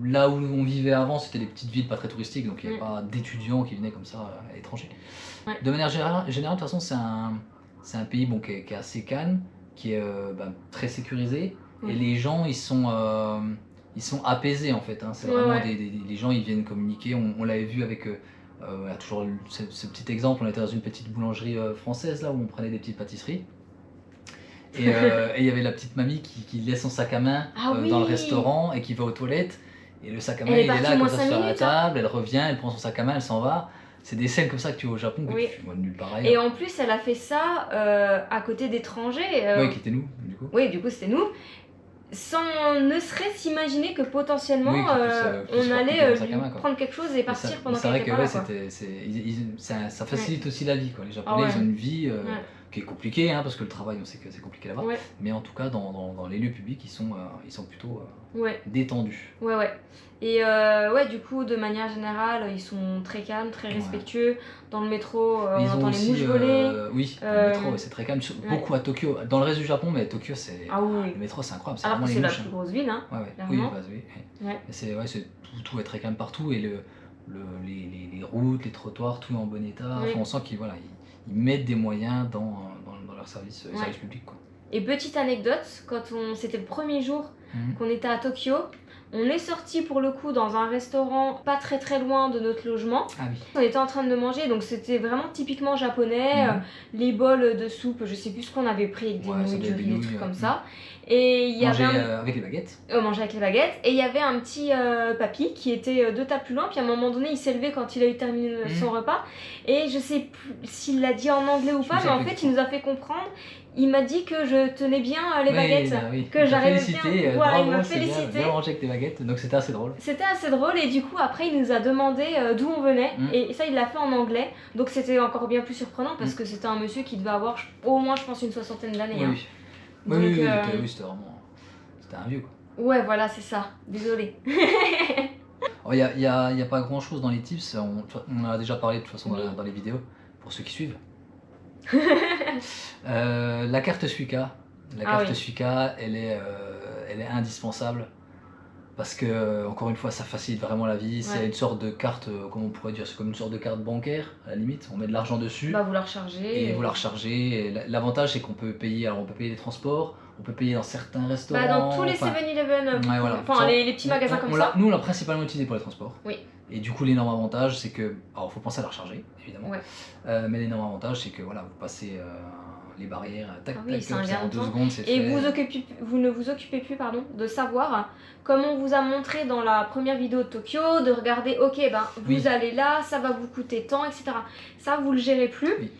Là où on vivait avant, c'était des petites villes pas très touristiques, donc il n'y avait pas d'étudiants qui venaient comme ça à l'étranger. Ouais. De manière générale, de toute façon, c'est un pays qui est assez calme, qui est très sécurisé, et les gens, ils sont apaisés en fait. Hein. C'est vraiment les gens, ils viennent communiquer. On l'avait vu avec toujours ce petit exemple. On était dans une petite boulangerie française là où on prenait des petites pâtisseries. Et il y avait la petite mamie qui laisse son sac à main dans le restaurant et qui va aux toilettes. Et le sac à main, il est là comme ça sur la table. Elle revient, elle prend son sac à main, elle s'en va. C'est des scènes comme ça que tu vois au Japon que tu vois nulle part ailleurs. Et en plus, elle a fait ça à côté d'étrangers. Oui, qui étaient nous, du coup. Oui, du coup, c'était nous. Sans ne serait-ce s'imaginer que potentiellement on allait lui prendre quelque chose et partir pendant quelques temps. C'est vrai que ça facilite aussi la vie. Quoi. Les Japonais, ils ont une vie qui est compliquée, hein, parce que le travail, on sait que c'est compliqué là-bas. Mais en tout cas, dans les lieux publics, ils sont plutôt détendus. Et du coup, de manière générale, ils sont très calmes, très respectueux. Dans le métro, on entend les mouches voler. Oui, le métro, c'est très calme. Beaucoup à Tokyo. Dans le reste du Japon, mais Tokyo, le métro, c'est incroyable. Alors que c'est la plus grosse ville, hein. Tout est très calme partout. Et les routes, les trottoirs, tout est en bon état. Enfin, on sent qu'ils mettent des moyens dans leur service public. Quoi. Et petite anecdote, c'était le premier jour qu'on était à Tokyo, on est sorti pour le coup dans un restaurant pas très très loin de notre logement. On était en train de manger, donc c'était vraiment typiquement japonais, les bols de soupe, je sais plus ce qu'on avait pris, avec des nouilles, des trucs comme ça. Et il y avait avec les baguettes. Manger avec les baguettes. Et il y avait un petit papy qui était 2 tables plus loin, puis à un moment donné il s'est levé quand il a eu terminé son repas. Et je sais plus s'il l'a dit en anglais ou pas, mais en fait il nous a fait comprendre. Il m'a dit que je tenais bien les baguettes, que j'arrivais bien. Voilà, il m'a félicité. Bien mangé avec tes baguettes, donc c'était assez drôle. C'était assez drôle et du coup après il nous a demandé d'où on venait et ça il l'a fait en anglais, donc c'était encore bien plus surprenant parce que c'était un monsieur qui devait avoir au moins je pense une 60aine d'années. Oui, c'était vraiment... C'était un vieux quoi. Ouais voilà c'est ça, désolé. Il y a pas grand chose dans les tips, on en a déjà parlé de toute façon dans les vidéos, pour ceux qui suivent. La carte Suica, Suica, elle est indispensable parce que encore une fois ça facilite vraiment la vie. C'est une sorte de carte, comment on pourrait dire, c'est comme une sorte de carte bancaire à la limite. On met de l'argent dessus. Vous la rechargez. Et vous la rechargez. L'avantage c'est qu'on peut payer, on peut payer les transports, on peut payer dans certains restaurants. Dans tous les 7-Eleven, les petits magasins comme ça. Nous on l'a principalement utilisé pour les transports. Oui. Et du coup, l'énorme avantage, c'est que... Alors, il faut penser à la recharger, évidemment. Mais l'énorme avantage, c'est que vous passez les barrières, tac, en 2 secondes, c'est fait. Et vous ne vous occupez plus de savoir, comme on vous a montré dans la première vidéo de Tokyo, de regarder, vous allez là, ça va vous coûter tant, etc. Ça, vous le gérez plus.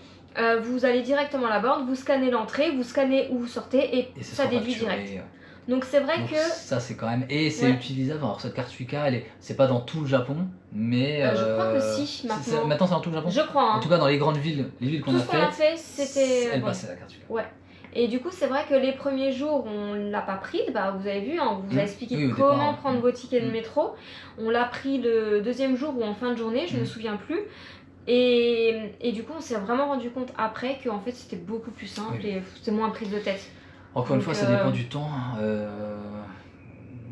Vous allez directement à la borne, vous scannez l'entrée, vous scannez où vous sortez, et ça déduit direct. Donc c'est vrai que... Ça c'est quand même... Et c'est utilisable, alors cette carte Suica, c'est pas dans tout le Japon, mais... je crois que si, maintenant. Maintenant c'est dans tout le Japon. Je crois. En tout cas dans les grandes villes, les villes qu'on a fait, c'était... Elle passait la carte Suica. Ouais. Et du coup c'est vrai que les premiers jours on l'a pas pris, vous avez vu, on vous a expliqué comment prendre vos tickets de métro. On l'a pris le 2e jour ou en fin de journée, je me souviens plus. Et du coup on s'est vraiment rendu compte après que en fait c'était beaucoup plus simple et c'était moins prise de tête. Encore une fois, ça dépend du temps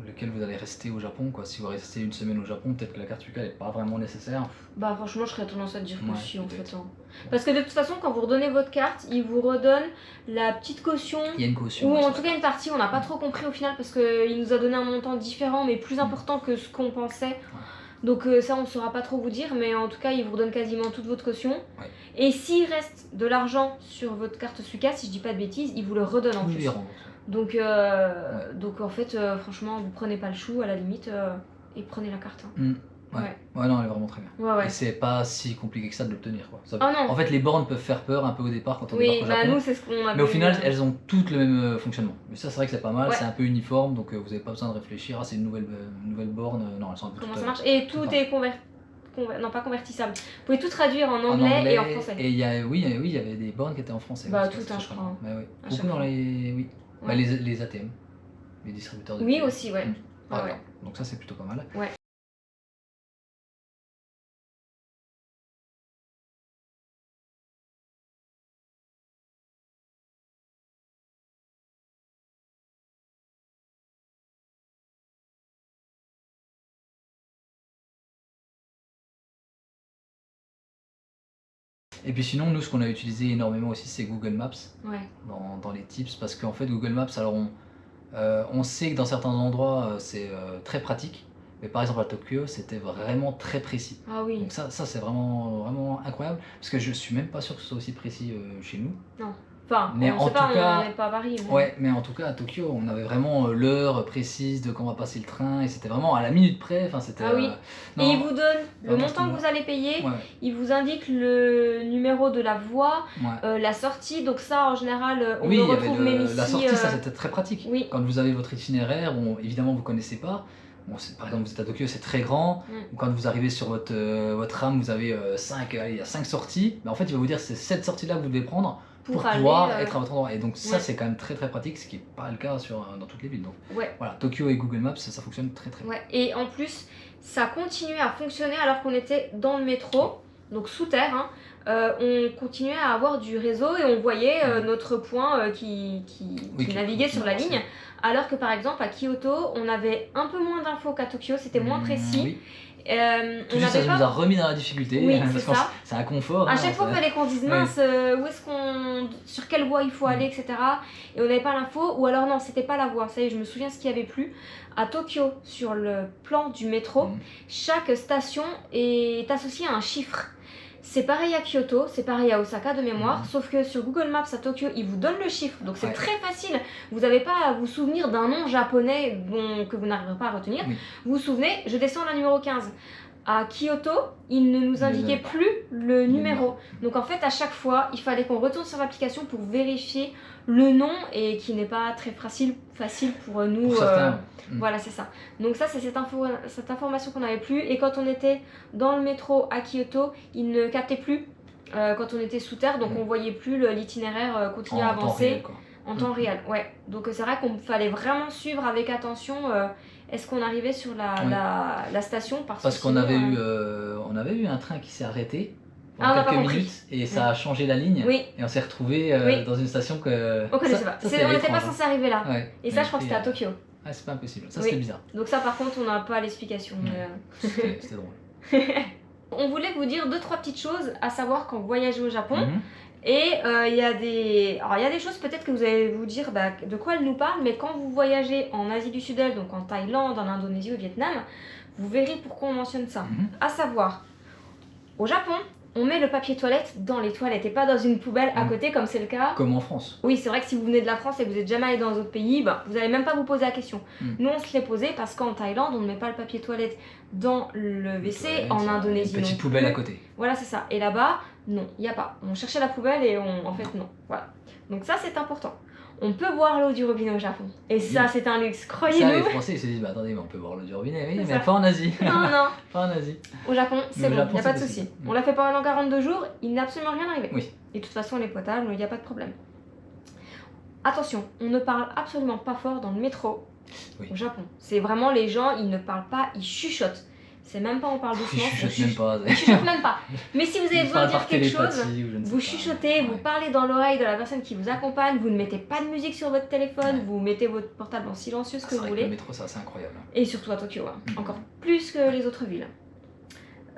lequel vous allez rester au Japon. Quoi. Si vous restez une semaine au Japon, peut-être que la carte Suica n'est pas vraiment nécessaire. Franchement, je serais tendance à dire que si en fait. Parce que de toute façon, quand vous redonnez votre carte, ils vous redonnent la petite caution. Il y a une caution. Ou en tout cas une partie, on n'a pas trop compris au final parce qu'il nous a donné un montant différent mais plus important que ce qu'on pensait. Donc ça on ne saura pas trop vous dire, mais en tout cas ils vous redonnent quasiment toute votre caution. Et s'il reste de l'argent sur votre carte Suica, si je dis pas de bêtises, ils vous le redonnent en plus. Donc en fait franchement vous prenez pas le chou à la limite et prenez la carte. Non, elle est vraiment très bien. Et c'est pas si compliqué que ça de l'obtenir. En fait les bornes peuvent faire peur un peu au départ quand on débarque au Japon. Nous c'est ce qu'on a. Mais au final elles ont toutes le même fonctionnement. Mais ça c'est vrai que c'est pas mal, c'est un peu uniforme donc vous n'avez pas besoin de réfléchir, c'est une nouvelle borne. Non, elles sont un peu comment ça marche. Et tout est non pas convertissable. Vous pouvez tout traduire en anglais et en français. Et il y avait des bornes qui étaient en français. Tout je crois. Beaucoup dans les les ATM, les distributeurs de aussi donc ça c'est plutôt pas mal. Et puis sinon, nous, ce qu'on a utilisé énormément aussi, c'est Google Maps dans les tips, parce qu'en fait, Google Maps, alors on sait que dans certains endroits, c'est très pratique, mais par exemple à Tokyo, c'était vraiment très précis. Ah oui. Donc ça c'est vraiment incroyable, parce que je suis même pas sûr que ce soit aussi précis chez nous. Non. Enfin, mais on n'est pas à Paris. Mais... Ouais, mais en tout cas à Tokyo, on avait vraiment l'heure précise de quand on va passer le train, et c'était vraiment à la minute près. Enfin, c'était. Ah oui. Et il vous donne le montant que vous allez payer. Il vous indique le numéro de la voie, la sortie. Donc ça, en général, on le retrouve même ici. La sortie, ça c'était très pratique. Oui. Quand vous avez votre itinéraire, bon, évidemment vous connaissez pas. Bon, par exemple, vous êtes à Tokyo, c'est très grand. Ou quand vous arrivez sur votre rame, vous avez il y a 5 sorties. Mais en fait, il va vous dire c'est cette sortie-là que vous devez prendre pour pouvoir être à votre endroit. Et donc ça, c'est quand même très très pratique, ce qui n'est pas le cas dans toutes les villes. Donc voilà, Tokyo et Google Maps, ça fonctionne très très bien. Et en plus, ça continuait à fonctionner alors qu'on était dans le métro, donc sous terre. On continuait à avoir du réseau et on voyait notre point qui naviguait sur la ligne. Alors que par exemple à Kyoto, on avait un peu moins d'infos qu'à Tokyo, c'était moins précis. Tout ça nous a remis dans la difficulté, parce que c'est un confort. À chaque fois, il fallait qu'on dise mince, où est-ce sur quelle voie il faut aller, etc. Et on n'avait pas l'info, ou alors non, c'était pas la voie. Ça y est, je me souviens ce qu'il y avait plus. À Tokyo, sur le plan du métro, chaque station est associée à un chiffre. C'est pareil à Kyoto, c'est pareil à Osaka de mémoire, sauf que sur Google Maps à Tokyo, il vous donne le chiffre, donc c'est très facile. Vous n'avez pas à vous souvenir d'un nom japonais que vous n'arriverez pas à retenir. Vous vous souvenez, je descends la numéro 15. À Kyoto, il ne nous indiquait plus le numéro. Donc en fait, à chaque fois, il fallait qu'on retourne sur l'application pour vérifier le nom et qui n'est pas très facile pour nous. Pour certains. Voilà, c'est ça. Donc ça, c'est cette information qu'on n'avait plus. Et quand on était dans le métro à Kyoto, il ne captait plus quand on était sous terre. Donc on voyait plus l'itinéraire continuer à avancer en temps réel. Donc c'est vrai qu'on fallait vraiment suivre avec attention est-ce qu'on arrivait sur la station. Parce qu'on avait eu un train qui s'est arrêté pendant quelques minutes et ça a changé la ligne et on s'est retrouvé dans une station que on connaissait pas. On n'était pas censé arriver là. Et ça, je crois que c'était à Tokyo. Ah, c'est pas impossible, ça c'était bizarre. Donc ça par contre on n'a pas l'explication. C'était drôle. On voulait vous dire 2-3 petites choses à savoir quand vous voyagez au Japon. Et il y a des choses peut-être que vous allez vous dire de quoi elles nous parlent, mais quand vous voyagez en Asie du Sud-Est, donc en Thaïlande, en Indonésie, au Vietnam, vous verrez pourquoi on mentionne ça. À savoir, au Japon, on met le papier toilette dans les toilettes et pas dans une poubelle à côté comme c'est le cas. Comme en France. Oui, c'est vrai que si vous venez de la France et que vous n'êtes jamais allé dans d'autres pays, vous n'allez même pas vous poser la question. Nous, on se l'est posé parce qu'en Thaïlande, on ne met pas le papier toilette dans le WC, en Indonésie. Une petite poubelle à côté. Voilà, c'est ça. Et là-bas, non, il n'y a pas. On cherchait la poubelle et en fait, non. Voilà. Donc ça, c'est important. On peut boire l'eau du robinet au Japon. Et ça, c'est un luxe, croyez-nous. Ça, les Français, ils se disent, attendez, mais on peut boire l'eau du robinet. Oui, mais pas en Asie. Non. Pas en Asie. Au Japon, c'est bon, il n'y a pas de souci. On l'a fait pendant 42 jours, il n'est absolument rien arrivé. Et de toute façon, elle est potable, il n'y a pas de problème. Attention, on ne parle absolument pas fort dans le métro au Japon. C'est vraiment les gens, ils ne parlent pas, ils chuchotent. C'est même pas on parle doucement, ils chuchotent même pas. Mais si vous avez besoin de dire quelque chose, vous chuchotez, vous parlez dans l'oreille de la personne qui vous accompagne, vous ne mettez pas de musique sur votre téléphone, vous mettez votre portable en silencieux, ce que vous voulez. Le métro, ça c'est incroyable. Et surtout à Tokyo, encore plus que les autres villes.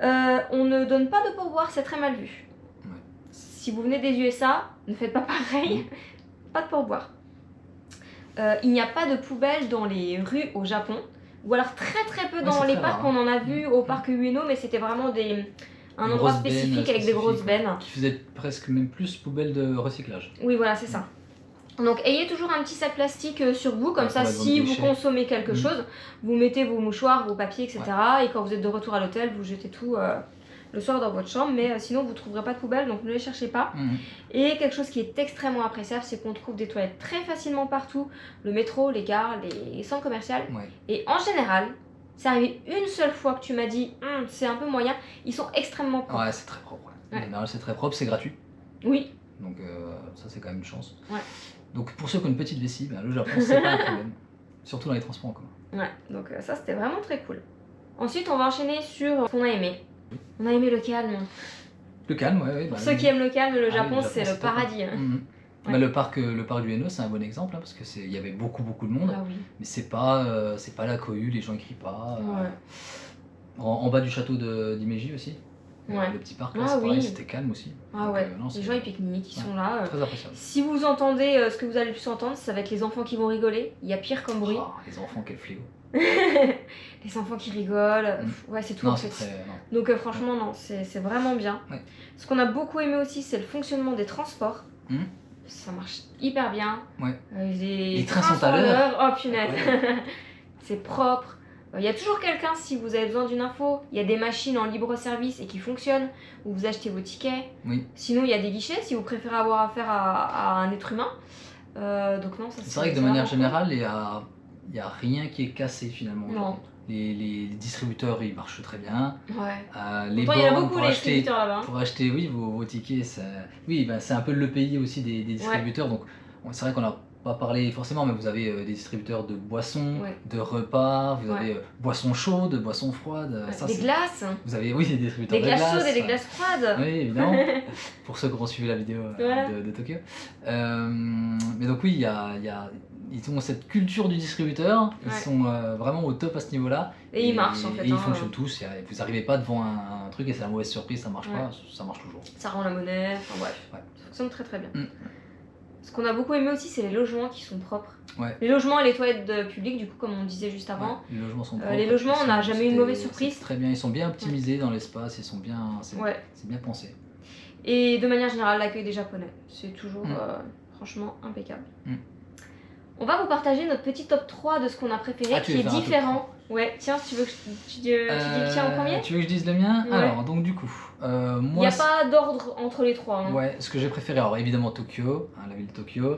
On ne donne pas de pourboire, c'est très mal vu. Si vous venez des USA, ne faites pas pareil, pas de pourboire. Il n'y a pas de poubelle dans les rues au Japon. Ou alors très peu dans les parcs, on en a vu au parc Ueno, mais c'était vraiment un endroit spécifique avec des grosses bennes. Qui faisait presque même plus poubelle de recyclage. Oui, voilà, c'est ça. Donc ayez toujours un petit sac plastique sur vous, comme ça si vous consommez quelque chose, vous mettez vos mouchoirs, vos papiers, etc. Et quand vous êtes de retour à l'hôtel, vous jetez tout le soir dans votre chambre, mais sinon vous ne trouverez pas de poubelle, donc ne les cherchez pas. Et quelque chose qui est extrêmement appréciable, c'est qu'on trouve des toilettes très facilement partout, le métro, les gares, les centres commerciaux. Et en général, c'est arrivé une seule fois que tu m'as dit c'est un peu moyen, ils sont extrêmement propres. Ouais, c'est très propre. En général, c'est très propre, c'est gratuit. Oui. Donc ça c'est quand même une chance. Donc pour ceux qui ont une petite vessie, le Japon c'est pas un problème. Surtout dans les transports en commun. Donc ça c'était vraiment très cool. Ensuite on va enchaîner sur ce qu'on a aimé. On a aimé le calme. Le calme, Pour ceux qui aiment le calme, le Japon c'est le paradis. Le parc du Ueno c'est un bon exemple parce que il y avait beaucoup de monde. Mais c'est pas la cohue, les gens crient pas. En bas du château d'Himeji aussi. le petit parc, là, c'est pareil, c'était calme aussi. Ah donc, non, les gens ils pique-niquent, ils sont là. Très appréciable. Si vous entendez ce que vous allez le plus entendre, ça va être les enfants qui vont rigoler. Il y a pire comme bruit. Oh, les enfants, quel fléau. Les enfants qui rigolent, ouais, c'est tout en fait. Donc franchement, non, c'est vraiment bien. Ce qu'on a beaucoup aimé aussi, c'est le fonctionnement des transports. Ça marche hyper bien. Les trains sont à l'heure. Oh punaise. C'est propre. Il y a toujours quelqu'un si vous avez besoin d'une info. Il y a des machines en libre service et qui fonctionnent, où vous achetez vos tickets. Sinon, il y a des guichets si vous préférez avoir affaire à un être humain. Donc non, ça c'est vrai que de manière générale, il n'y a rien qui est cassé finalement. Non. Les distributeurs ils marchent très bien. Les bornes, il y en a beaucoup les distributeurs là-bas. Pour acheter vos tickets, c'est un peu le pays aussi des distributeurs. Donc c'est vrai qu'on n'a pas parlé forcément, mais vous avez des distributeurs de boissons, de repas, vous avez boissons chaudes, boissons froides. Ça, des glaces. Vous avez des distributeurs de glaces. Des glaces chaudes et des glaces froides. Oui, évidemment. Pour ceux qui ont suivi la vidéo de Tokyo. Mais donc oui, ils ont cette culture du distributeur, ils sont vraiment au top à ce niveau-là. Et ils marchent en fait. Et ils fonctionnent tous, vous n'arrivez pas devant un truc et c'est la mauvaise surprise, ça marche pas, ça marche toujours. Ça rend la monnaie, enfin bref, ça fonctionne très très bien. Ce qu'on a beaucoup aimé aussi, c'est les logements qui sont propres. Les logements et les toilettes publiques, du coup, comme on disait juste avant. Les logements sont propres. Les logements, on n'a jamais eu une mauvaise surprise. Très bien, ils sont bien optimisés dans l'espace, c'est bien pensé. Et de manière générale, l'accueil des Japonais, c'est toujours franchement impeccable. On va vous partager notre petit top 3 de ce qu'on a préféré, qui est différent. Tiens, tu veux que tu dis le tien en premier? Tu veux que je dise le mien? Alors, donc du coup, moi... Il n'y a pas d'ordre entre les trois. Ce que j'ai préféré, alors évidemment Tokyo, la ville de Tokyo.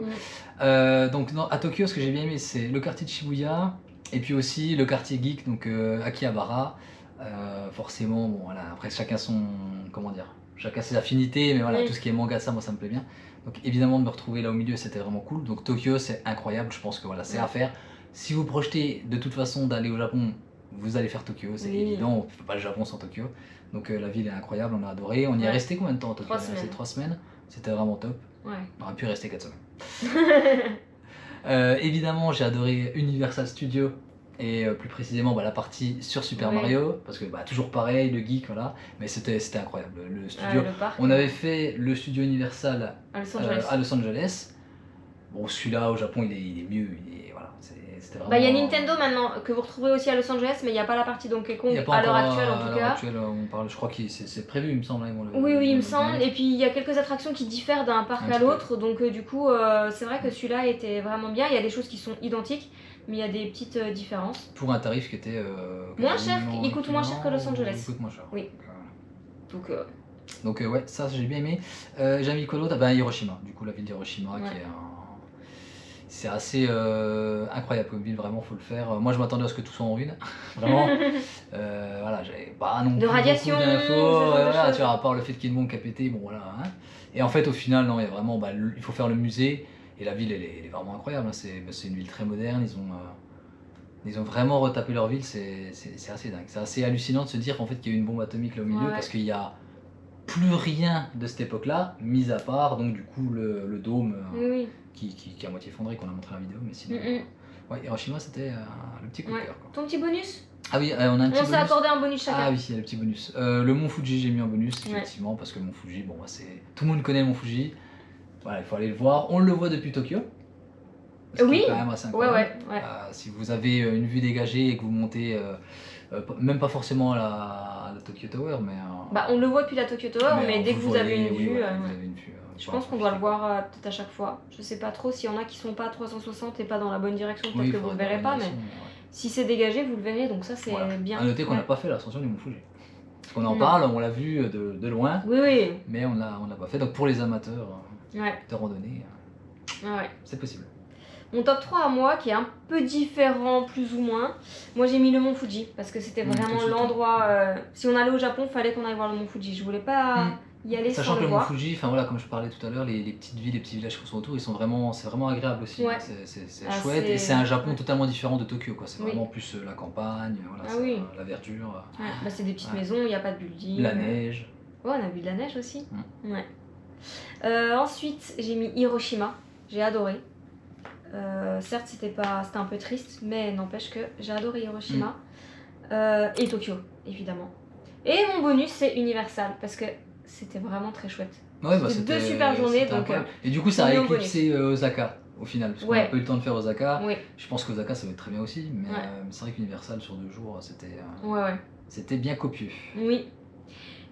Donc à Tokyo, ce que j'ai bien aimé, c'est le quartier de Shibuya, et puis aussi le quartier geek, donc Akihabara. Forcément, bon voilà, après chacun ses affinités, mais voilà, tout ce qui est manga, moi ça me plaît bien. Donc évidemment de me retrouver là au milieu, c'était vraiment cool. Donc Tokyo, c'est incroyable, je pense que voilà, c'est à faire. Si vous projetez de toute façon d'aller au Japon, vous allez faire Tokyo, c'est évident, on ne fait pas le Japon sans Tokyo. Donc la ville est incroyable, on a adoré. On y est resté combien de temps à Tokyo? 3 semaines, c'était vraiment top. On aurait pu rester 4 semaines. Évidemment, j'ai adoré Universal Studios. Et plus précisément la partie sur Super Mario, parce que toujours pareil, le geek, voilà, mais c'était incroyable, le studio. On avait fait le studio Universal à Los Angeles. Bon, celui-là au Japon il est mieux, c'était vraiment... Il y a Nintendo maintenant, que vous retrouvez aussi à Los Angeles, mais il n'y a pas la partie Donkey Kong à l'heure actuelle en tout cas. Je crois que c'est prévu, il me semble. Oui, il me semble, et puis il y a quelques attractions qui diffèrent d'un parc à l'autre, donc du coup c'est vrai que celui-là était vraiment bien, il y a des choses qui sont identiques. Mais il y a des petites différences. Pour un tarif qui était... moins cher, il coûte moins cher que Los Angeles. Il coûte moins cher. Oui. Donc ça j'ai bien aimé. J'ai mis quoi d'autre? Hiroshima, du coup la ville d'Hiroshima qui est c'est assez incroyable comme ville, vraiment faut le faire. Moi je m'attendais à ce que tout soit en ruine, vraiment. Voilà, j'avais pas non plus de radiation, beaucoup d'infos, tu vois, à part le fait qu'il y ait une bombe qui a pété, bon voilà. Et en fait au final non, il y a vraiment, il faut faire le musée. Et la ville, elle est vraiment incroyable, c'est une ville très moderne, ils ont vraiment retapé leur ville, c'est assez dingue. C'est assez hallucinant de se dire qu'en fait qu'il y a eu une bombe atomique là au milieu, parce qu'il n'y a plus rien de cette époque-là, mis à part donc du coup le dôme qui est à moitié effondré, qu'on a montré la vidéo, mais sinon... Hiroshima c'était le petit coup de cœur. Ton petit bonus? Ah oui, on a un petit bonus. On s'est accordé un bonus chacun. Ah oui, il y a le petit bonus. Le Mont Fuji, j'ai mis un bonus, effectivement, parce que le Mont Fuji, tout le monde connaît le Mont Fuji. Voilà, il faut aller le voir. On le voit depuis Tokyo. Oui. Quand même assez incroyable. Si vous avez une vue dégagée et que vous montez, même pas forcément à la Tokyo Tower, mais... on le voit depuis la Tokyo Tower, mais dès que vous avez une vue... Je pense qu'on doit le voir peut-être à chaque fois. Je sais pas trop s'il y en a qui sont pas à 360 et pas dans la bonne direction, peut-être que vous le verrez pas, mais si c'est dégagé, vous le verrez, donc ça c'est bien. À noter qu'on n'a pas fait l'ascension du Mont Fuji. Parce qu'on en parle, on l'a vu de loin, mais on l'a pas fait. Donc pour les amateurs de randonnée, c'est possible. Mon top 3 à moi, qui est un peu différent plus ou moins, moi j'ai mis le Mont Fuji, parce que c'était vraiment l'endroit... si on allait au Japon, il fallait qu'on aille voir le Mont Fuji. Je voulais pas y aller Sachant sans que le voir. Mont Fuji, comme je parlais tout à l'heure, les petites villes, les petits villages qui sont autour, c'est vraiment agréable aussi. C'est chouette, et c'est un Japon totalement différent de Tokyo, c'est vraiment plus la campagne, la verdure. C'est des petites maisons, il n'y a pas de building. La neige. On a vu de la neige aussi. Ensuite, j'ai mis Hiroshima, j'ai adoré. Certes, c'était un peu triste, mais n'empêche que j'ai adoré Hiroshima. Et Tokyo, évidemment. Et mon bonus, c'est Universal, parce que c'était vraiment très chouette. Ouais, bah, c'était 2 super journées. Donc, et du coup, ça a éclipsé Osaka au final, parce qu'on n'a pas eu le temps de faire Osaka. Oui. Je pense qu'Osaka, ça va être très bien aussi, mais c'est vrai qu'Universal sur 2 jours, ouais. C'était bien copieux. Oui.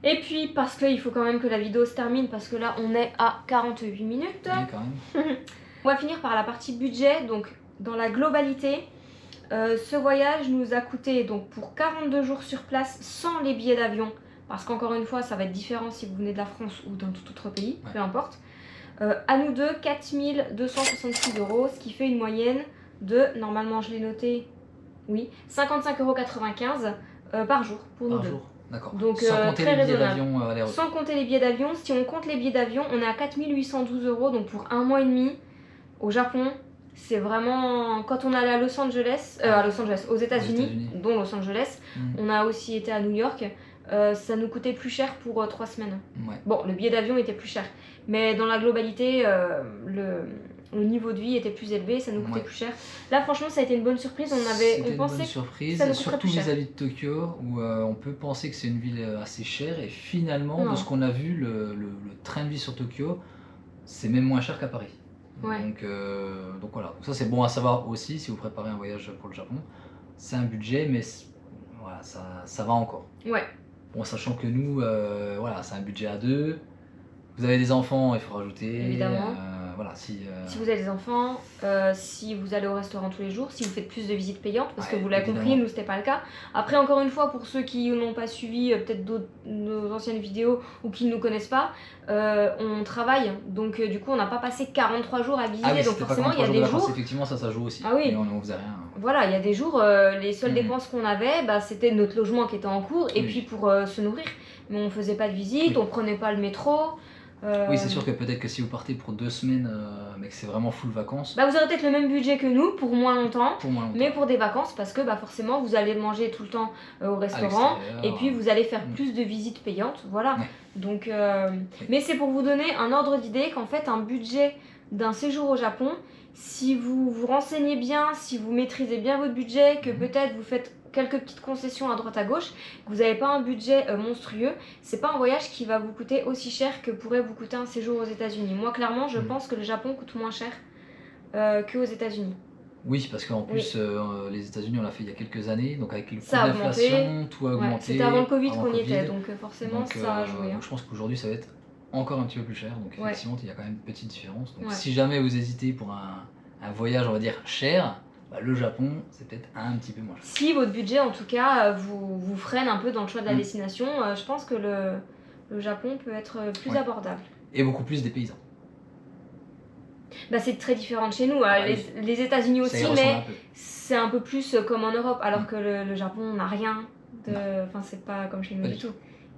Et puis, parce qu'il faut quand même que la vidéo se termine, parce que là, on est à 48 minutes. Oui, quand même. On va finir par la partie budget. Donc, dans la globalité, ce voyage nous a coûté, donc pour 42 jours sur place, sans les billets d'avion, parce qu'encore une fois, ça va être différent si vous venez de la France ou d'un tout autre pays, peu importe. À nous deux, 4266 €, ce qui fait une moyenne de, normalement je l'ai noté, oui, 55,95 € par jour pour nous deux. D'accord. Donc sans compter très les billets raisonnable. d'avion Sans compter les billets d'avion, si on compte les billets d'avion, on est à 4812 €, donc pour 1 mois et demi au Japon. C'est vraiment, quand on allait à Los Angeles, aux États-Unis, dont Los Angeles, on a aussi été à New York. Ça nous coûtait plus cher pour 3 semaines. Ouais. Bon, le billet d'avion était plus cher, mais dans la globalité, le niveau de vie était plus élevé, ça nous coûtait plus cher. Là, franchement, ça a été une bonne surprise. On pensait que ça nous coûterait plus cher. Surtout vis-à-vis de Tokyo, où on peut penser que c'est une ville assez chère, et finalement, de ce qu'on a vu, le train de vie sur Tokyo, c'est même moins cher qu'à Paris. Ouais. Donc voilà, donc ça c'est bon à savoir aussi si vous préparez un voyage pour le Japon. C'est un budget, mais voilà, ça va encore. Ouais. Bon, sachant que nous, voilà, c'est un budget à 2. Vous avez des enfants, il faut rajouter. Évidemment. Voilà, si vous avez des enfants, si vous allez au restaurant tous les jours, si vous faites plus de visites payantes, parce que vous l'avez compris, nous c'était pas le cas. Après, encore une fois, pour ceux qui n'ont pas suivi peut-être nos anciennes vidéos ou qui ne nous connaissent pas, on travaille, donc du coup on n'a pas passé 43 jours à visiter, donc forcément il y a des jours... Effectivement, ça joue aussi, mais on faisait rien. Voilà, il y a des jours, les seules dépenses qu'on avait, c'était notre logement qui était en cours, et puis pour se nourrir. Mais on faisait pas de visite, on prenait pas le métro. Oui, c'est sûr que peut-être que si vous partez pour 2 semaines, mais que c'est vraiment full vacances... vous aurez peut-être le même budget que nous, pour moins longtemps, mais pour des vacances, parce que forcément vous allez manger tout le temps au restaurant, et puis vous allez faire plus de visites payantes, voilà. Donc, mais c'est pour vous donner un ordre d'idée qu'en fait un budget d'un séjour au Japon, si vous vous renseignez bien, si vous maîtrisez bien votre budget, que peut-être vous faites quelques petites concessions à droite à gauche, que vous n'avez pas un budget monstrueux, c'est pas un voyage qui va vous coûter aussi cher que pourrait vous coûter un séjour aux États-Unis. Moi, clairement, je pense que le Japon coûte moins cher qu'aux États-Unis. Oui, parce qu'en plus, les États-Unis, on l'a fait il y a quelques années, donc avec le coût d'inflation, tout a augmenté. C'était avant le Covid qu'on y était, donc forcément, ça a joué. Donc je pense qu'aujourd'hui, ça va être encore un petit peu plus cher, donc effectivement, il y a quand même une petite différence. Donc si jamais vous hésitez pour un voyage, on va dire, cher, le Japon, c'est peut-être un petit peu moins cher. Si votre budget, en tout cas, vous freine un peu dans le choix de la destination, je pense que le Japon peut être plus abordable. Et beaucoup plus des paysans. C'est très différent de chez nous. Les États-Unis aussi, mais c'est un peu plus comme en Europe, alors que le Japon n'a rien de... Enfin, c'est pas comme chez nous du tout.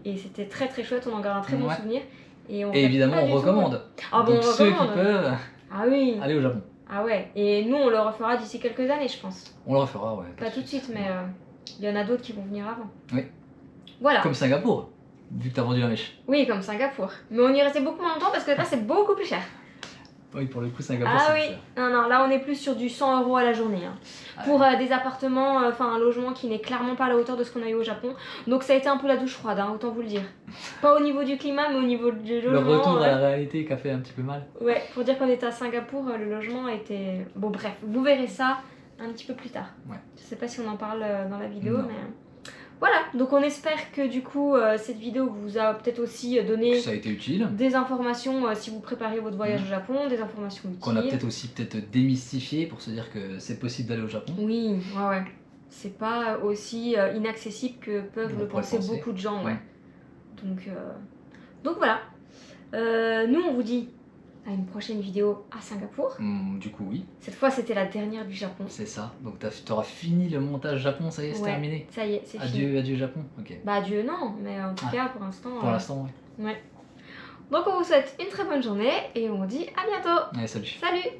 Et c'était très très chouette, on en garde un très bon souvenir. Et évidemment, on recommande. Donc ceux qui peuvent aller au Japon. Ah ouais, et nous on le refera d'ici quelques années, je pense. On le refera, Pas tout de suite, mais il y en a d'autres qui vont venir avant. Oui. Voilà. Comme Singapour, vu que t'as vendu la mèche. Oui, comme Singapour. Mais on y restait beaucoup moins longtemps parce que là c'est beaucoup plus cher. Oui, pour le coup, Singapour, c'est plus cher. Non, là on est plus sur du 100 € à la journée. Pour des appartements, un logement qui n'est clairement pas à la hauteur de ce qu'on a eu au Japon. Donc ça a été un peu la douche froide, autant vous le dire. Pas au niveau du climat, mais au niveau du logement. Le retour à la réalité qui a fait un petit peu mal. Ouais, pour dire qu'on était à Singapour, le logement était... Bon bref, vous verrez ça un petit peu plus tard. Je sais pas si on en parle dans la vidéo, mais... Voilà, donc on espère que du coup cette vidéo vous a peut-être aussi donné ça a été utile. Des informations si vous préparez votre voyage au Japon, des informations utiles. Qu'on a peut-être aussi démystifié pour se dire que c'est possible d'aller au Japon. Oui, ouais. C'est pas aussi inaccessible que peuvent le penser beaucoup de gens, Donc voilà. Nous on vous dit à une prochaine vidéo à Singapour. Du coup, oui. Cette fois, c'était la dernière du Japon. C'est ça. Donc, tu auras fini le montage Japon, ça y est, c'est terminé. Ça y est, c'est fini. Adieu Japon. Ok. Adieu, non, mais en tout cas, pour l'instant. Pour l'instant, oui. Ouais. Donc, on vous souhaite une très bonne journée et on vous dit à bientôt. Allez, salut. Salut.